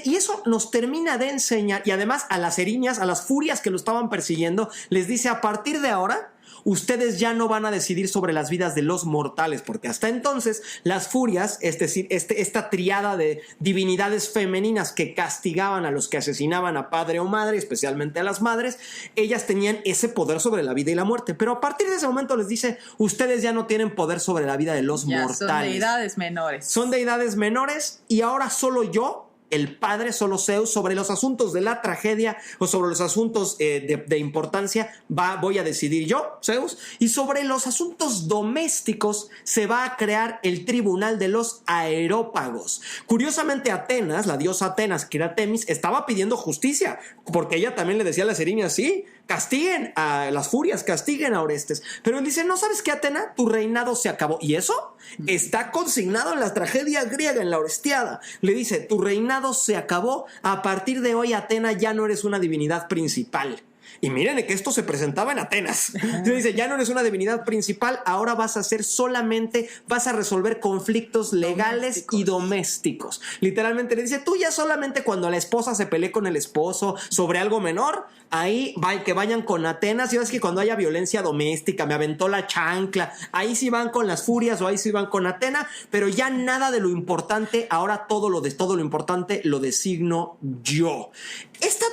Y eso nos termina de enseñar, y además a las eriñas, a las furias que lo estaban persiguiendo, les dice, a partir de ahora, ustedes ya no van a decidir sobre las vidas de los mortales, porque hasta entonces las furias, es decir, esta triada de divinidades femeninas que castigaban a los que asesinaban a padre o madre, especialmente a las madres, ellas tenían ese poder sobre la vida y la muerte. Pero a partir de ese momento les dice, ustedes ya no tienen poder sobre la vida de los mortales. Son deidades menores. Son deidades menores y ahora solo yo, el padre, solo Zeus, sobre los asuntos de la tragedia o sobre los asuntos de importancia voy a decidir yo, Zeus, y sobre los asuntos domésticos se va a crear el tribunal de los aerópagos. Curiosamente Atenas, la diosa Atenas, que era Temis, estaba pidiendo justicia, porque ella también le decía a las eriñas, sí, castiguen a las furias, castiguen a Orestes. Pero él dice, ¿no sabes qué, Atena? Tu reinado se acabó. Y eso está consignado en la tragedia griega, en la Orestiada. Le dice, tu reinado se acabó. A partir de hoy, Atena, ya no eres una divinidad principal. Y miren que esto se presentaba en Atenas. Le dice, ya no eres una divinidad principal, ahora vas a ser solamente, vas a resolver conflictos legales y domésticos. Literalmente le dice, tú ya solamente cuando la esposa se pelee con el esposo sobre algo menor, ahí que vayan con Atenas. Y ves que cuando haya violencia doméstica, me aventó la chancla, ahí sí van con las furias o ahí sí van con Atena, pero ya nada de lo importante, ahora todo lo importante lo designo yo. Esta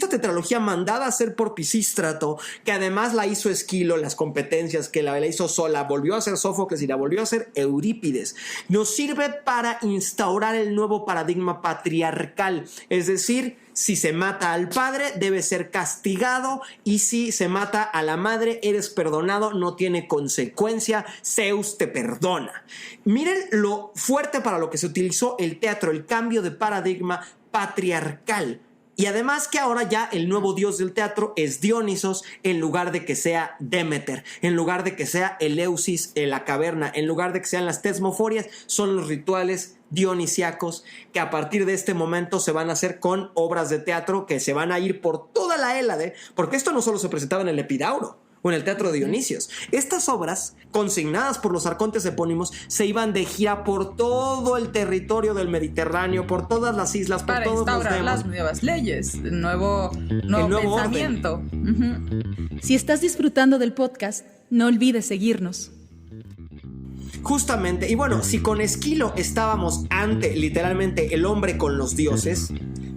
tetralogía mandada a hacer por Pisístrato, que además la hizo Esquilo, las competencias que la hizo sola, volvió a hacer Sófocles y la volvió a hacer Eurípides, nos sirve para instaurar el nuevo paradigma patriarcal, es decir, si se mata al padre, debe ser castigado, y si se mata a la madre, eres perdonado, no tiene consecuencia, Zeus te perdona. Miren lo fuerte para lo que se utilizó el teatro, el cambio de paradigma patriarcal. Y además que ahora ya el nuevo dios del teatro es Dionisos, en lugar de que sea Demeter, en lugar de que sea Eleusis en la caverna, en lugar de que sean las tesmoforias, son los rituales dionisiacos que a partir de este momento se van a hacer con obras de teatro que se van a ir por toda la Hélade, porque esto no solo se presentaba en el Epidauro o en el Teatro de Dionisios. Estas obras, consignadas por los arcontes epónimos, se iban de gira por todo el territorio del Mediterráneo, por todas las islas, por todos los demás. Para instaurar las nuevas leyes, el nuevo pensamiento. Si estás disfrutando del podcast, no olvides seguirnos. Justamente, y bueno, si con Esquilo estábamos ante literalmente el hombre con los dioses,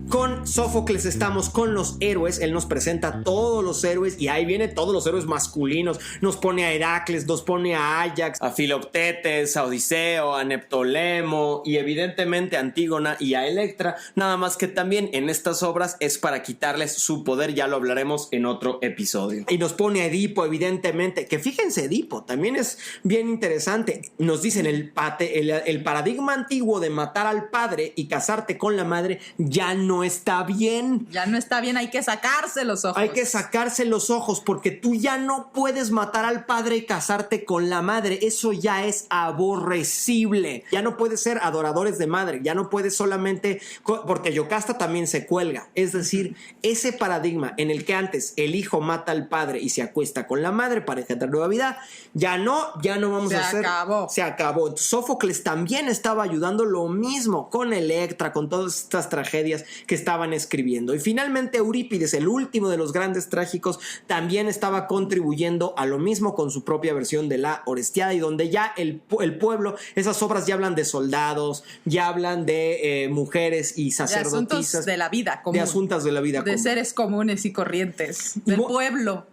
con Sófocles estamos con los héroes. Él nos presenta todos los héroes y ahí viene todos los héroes masculinos. Nos pone a Heracles, nos pone a Ajax, a Filoctetes, a Odiseo, a Neptolemo y evidentemente a Antígona y a Electra. Nada más que también en estas obras es para quitarles su poder, ya lo hablaremos en otro episodio. Y nos pone a Edipo, evidentemente, que fíjense, Edipo también es bien interesante. Nos dicen el paradigma antiguo de matar al padre y casarte con la madre ya no está bien. Ya no está bien, hay que sacarse los ojos. Hay que sacarse los ojos porque tú ya no puedes matar al padre y casarte con la madre. Eso ya es aborrecible. Ya no puedes ser adoradores de madre. Ya no puedes solamente... Porque Yocasta también se cuelga. Es decir, ese paradigma en el que antes el hijo mata al padre y se acuesta con la madre para engendrar nueva vida, ya no vamos a hacer... Se acabó. Sófocles también estaba ayudando lo mismo con Electra, con todas estas tragedias que estaban escribiendo. Y finalmente Eurípides, el último de los grandes trágicos, también estaba contribuyendo a lo mismo con su propia versión de la Orestiada, y donde ya el pueblo, esas obras ya hablan de soldados, ya hablan de mujeres y sacerdotisas. De asuntos de la vida común. De asuntos de la vida común. De seres comunes y corrientes, del pueblo.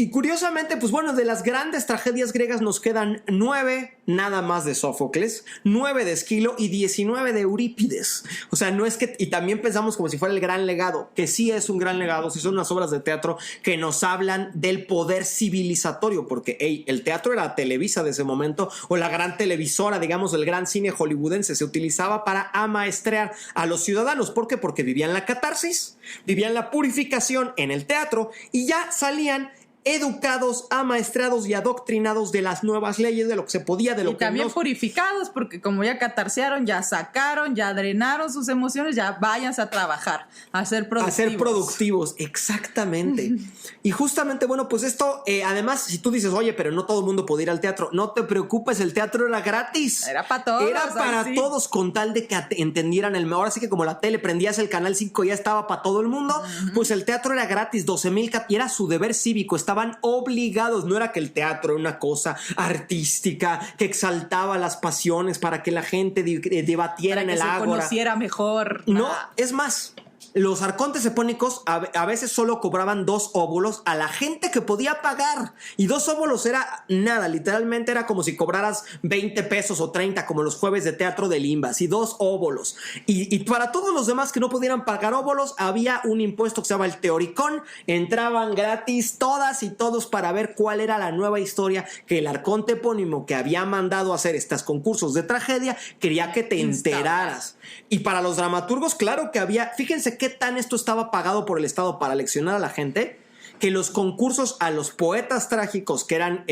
Y curiosamente, pues bueno, de las grandes tragedias griegas nos quedan 9 nada más de Sófocles, 9 de Esquilo y 19 de Eurípides. O sea, no es que... Y también pensamos como si fuera el gran legado, que sí es un gran legado, sí son unas obras de teatro que nos hablan del poder civilizatorio, porque el teatro era Televisa de ese momento, o la gran televisora, digamos, el gran cine hollywoodense, se utilizaba para amaestrear a los ciudadanos. ¿Por qué? Porque vivían la catarsis, vivían la purificación en el teatro y ya salían educados, amaestrados y adoctrinados de las nuevas leyes, de lo que se podía, de lo y que también no. purificados, porque como ya catarsearon, ya sacaron, ya drenaron sus emociones, ya váyanse a trabajar, a ser productivos. A ser productivos, exactamente. Y justamente, bueno, pues esto, además, si tú dices, oye, pero no todo el mundo puede ir al teatro, no te preocupes, el teatro era gratis. Era para todos. Era para todos, con tal de que entendieran el... Ahora sí que como la tele, prendías el canal 5 y ya estaba para todo el mundo, pues el teatro era gratis, 12,000 y era su deber cívico, estaban obligados. No era que el teatro era una cosa artística que exaltaba las pasiones para que la gente debatiera en el ágora, para que se conociera mejor. No, es más, los arcontes epónicos a veces solo cobraban 2 óbolos a la gente que podía pagar. Y 2 óbolos era nada, literalmente era como si cobraras 20 pesos o 30, como los jueves de teatro de Limbas, y 2 óbolos. Y para todos los demás que no pudieran pagar óbolos, había un impuesto que se llama el teoricón. Entraban gratis todas y todos para ver cuál era la nueva historia que el arconte epónimo, que había mandado a hacer estos concursos de tragedia, quería que te enteraras. Y para los dramaturgos, claro que había... Fíjense qué tan esto estaba pagado por el Estado para leccionar a la gente, que los concursos a los poetas trágicos, que eran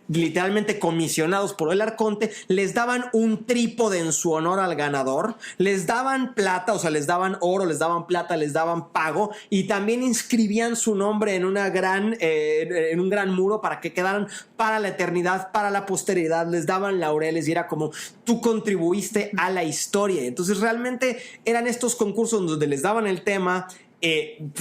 literalmente comisionados por el arconte, les daban un trípode en su honor al ganador, les daban plata, o sea, les daban oro, les daban plata, les daban pago, y también inscribían su nombre en un gran muro para que quedaran para la eternidad, para la posteridad. Les daban laureles y era como tú contribuiste a la historia. Entonces realmente eran estos concursos donde les daban el tema,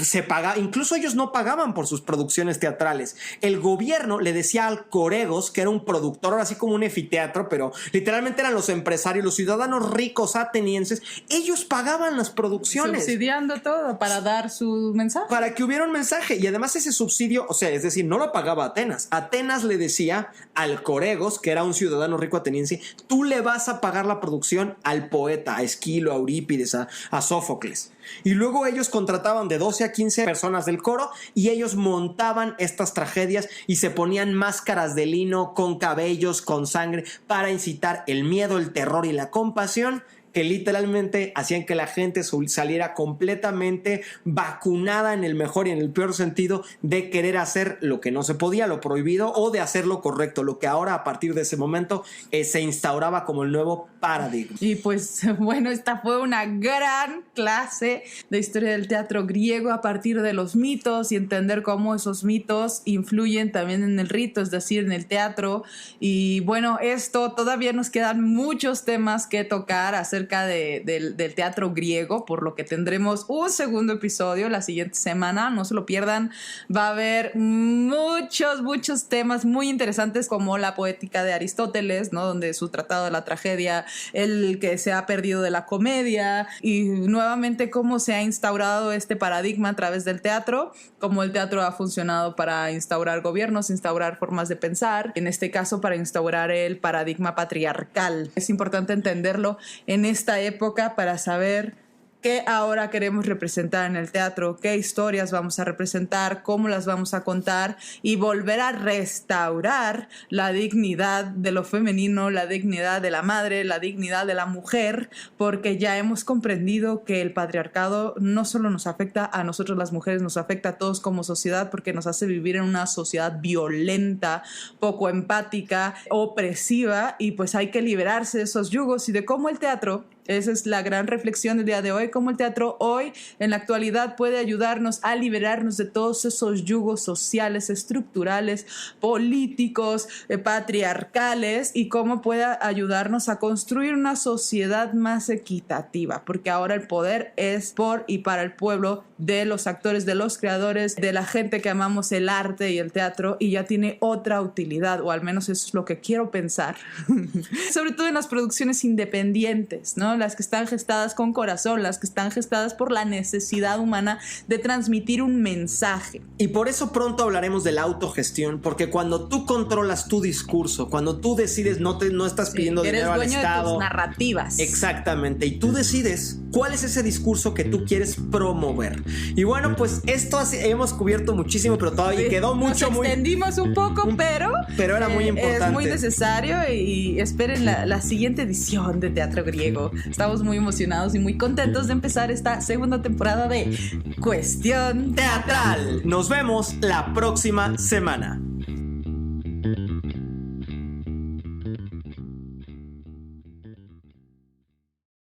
se pagaba, incluso ellos no pagaban por sus producciones teatrales. El gobierno le decía al Coregos, que era un productor, ahora así como un anfiteatro, pero literalmente eran los empresarios, los ciudadanos ricos atenienses, ellos pagaban las producciones. Subsidiando todo para dar su mensaje. Para que hubiera un mensaje. Y además ese subsidio, o sea, es decir, no lo pagaba Atenas. Atenas le decía al Coregos, que era un ciudadano rico ateniense, tú le vas a pagar la producción al poeta, a Esquilo, a Eurípides, a Sófocles. Y luego ellos contrataban de 12 a 15 personas del coro y ellos montaban estas tragedias y se ponían máscaras de lino con cabellos, con sangre, para incitar el miedo, el terror y la compasión, que literalmente hacían que la gente saliera completamente vacunada en el mejor y en el peor sentido de querer hacer lo que no se podía, lo prohibido, o de hacer lo correcto, lo que ahora a partir de ese momento se instauraba como el nuevo paradigma. Y pues bueno, esta fue una gran clase de historia del teatro griego a partir de los mitos y entender cómo esos mitos influyen también en el rito, es decir, en el teatro. Y bueno, esto todavía nos quedan muchos temas que tocar acerca del teatro griego, por lo que tendremos un segundo episodio la siguiente semana, no se lo pierdan. Va a haber muchos temas muy interesantes, como la poética de Aristóteles, ¿no? Donde su tratado de la tragedia, el que se ha perdido de la comedia, y nuevamente cómo se ha instaurado este paradigma a través del teatro, cómo el teatro ha funcionado para instaurar gobiernos, instaurar formas de pensar, en este caso para instaurar el paradigma patriarcal. Es importante entenderlo en esta época para saber qué ahora queremos representar en el teatro, qué historias vamos a representar, cómo las vamos a contar, y volver a restaurar la dignidad de lo femenino, la dignidad de la madre, la dignidad de la mujer, porque ya hemos comprendido que el patriarcado no solo nos afecta a nosotros las mujeres, nos afecta a todos como sociedad, porque nos hace vivir en una sociedad violenta, poco empática, opresiva, y pues hay que liberarse de esos yugos y de cómo el teatro... Esa es la gran reflexión del día de hoy, cómo el teatro hoy, en la actualidad, puede ayudarnos a liberarnos de todos esos yugos sociales, estructurales, políticos, patriarcales, y cómo puede ayudarnos a construir una sociedad más equitativa, porque ahora el poder es por y para el pueblo, de los actores, de los creadores, de la gente que amamos el arte y el teatro, y ya tiene otra utilidad, o al menos eso es lo que quiero pensar, sobre todo en las producciones independientes, ¿no? ¿no? Las que están gestadas con corazón, las que están gestadas por la necesidad humana de transmitir un mensaje. Y por eso pronto hablaremos de la autogestión, porque cuando tú controlas tu discurso, cuando tú decides no estás pidiendo dinero al Estado. Eres dueño de tus narrativas. Exactamente, y tú decides cuál es ese discurso que tú quieres promover. Y bueno, pues esto hemos cubierto muchísimo, pero todavía quedó mucho. Nos extendimos un poco, pero era muy importante. Es muy necesario y esperen la siguiente edición de Teatro Griego. Estamos muy emocionados y muy contentos de empezar esta segunda temporada de Cuestión Teatral. Nos vemos la próxima semana.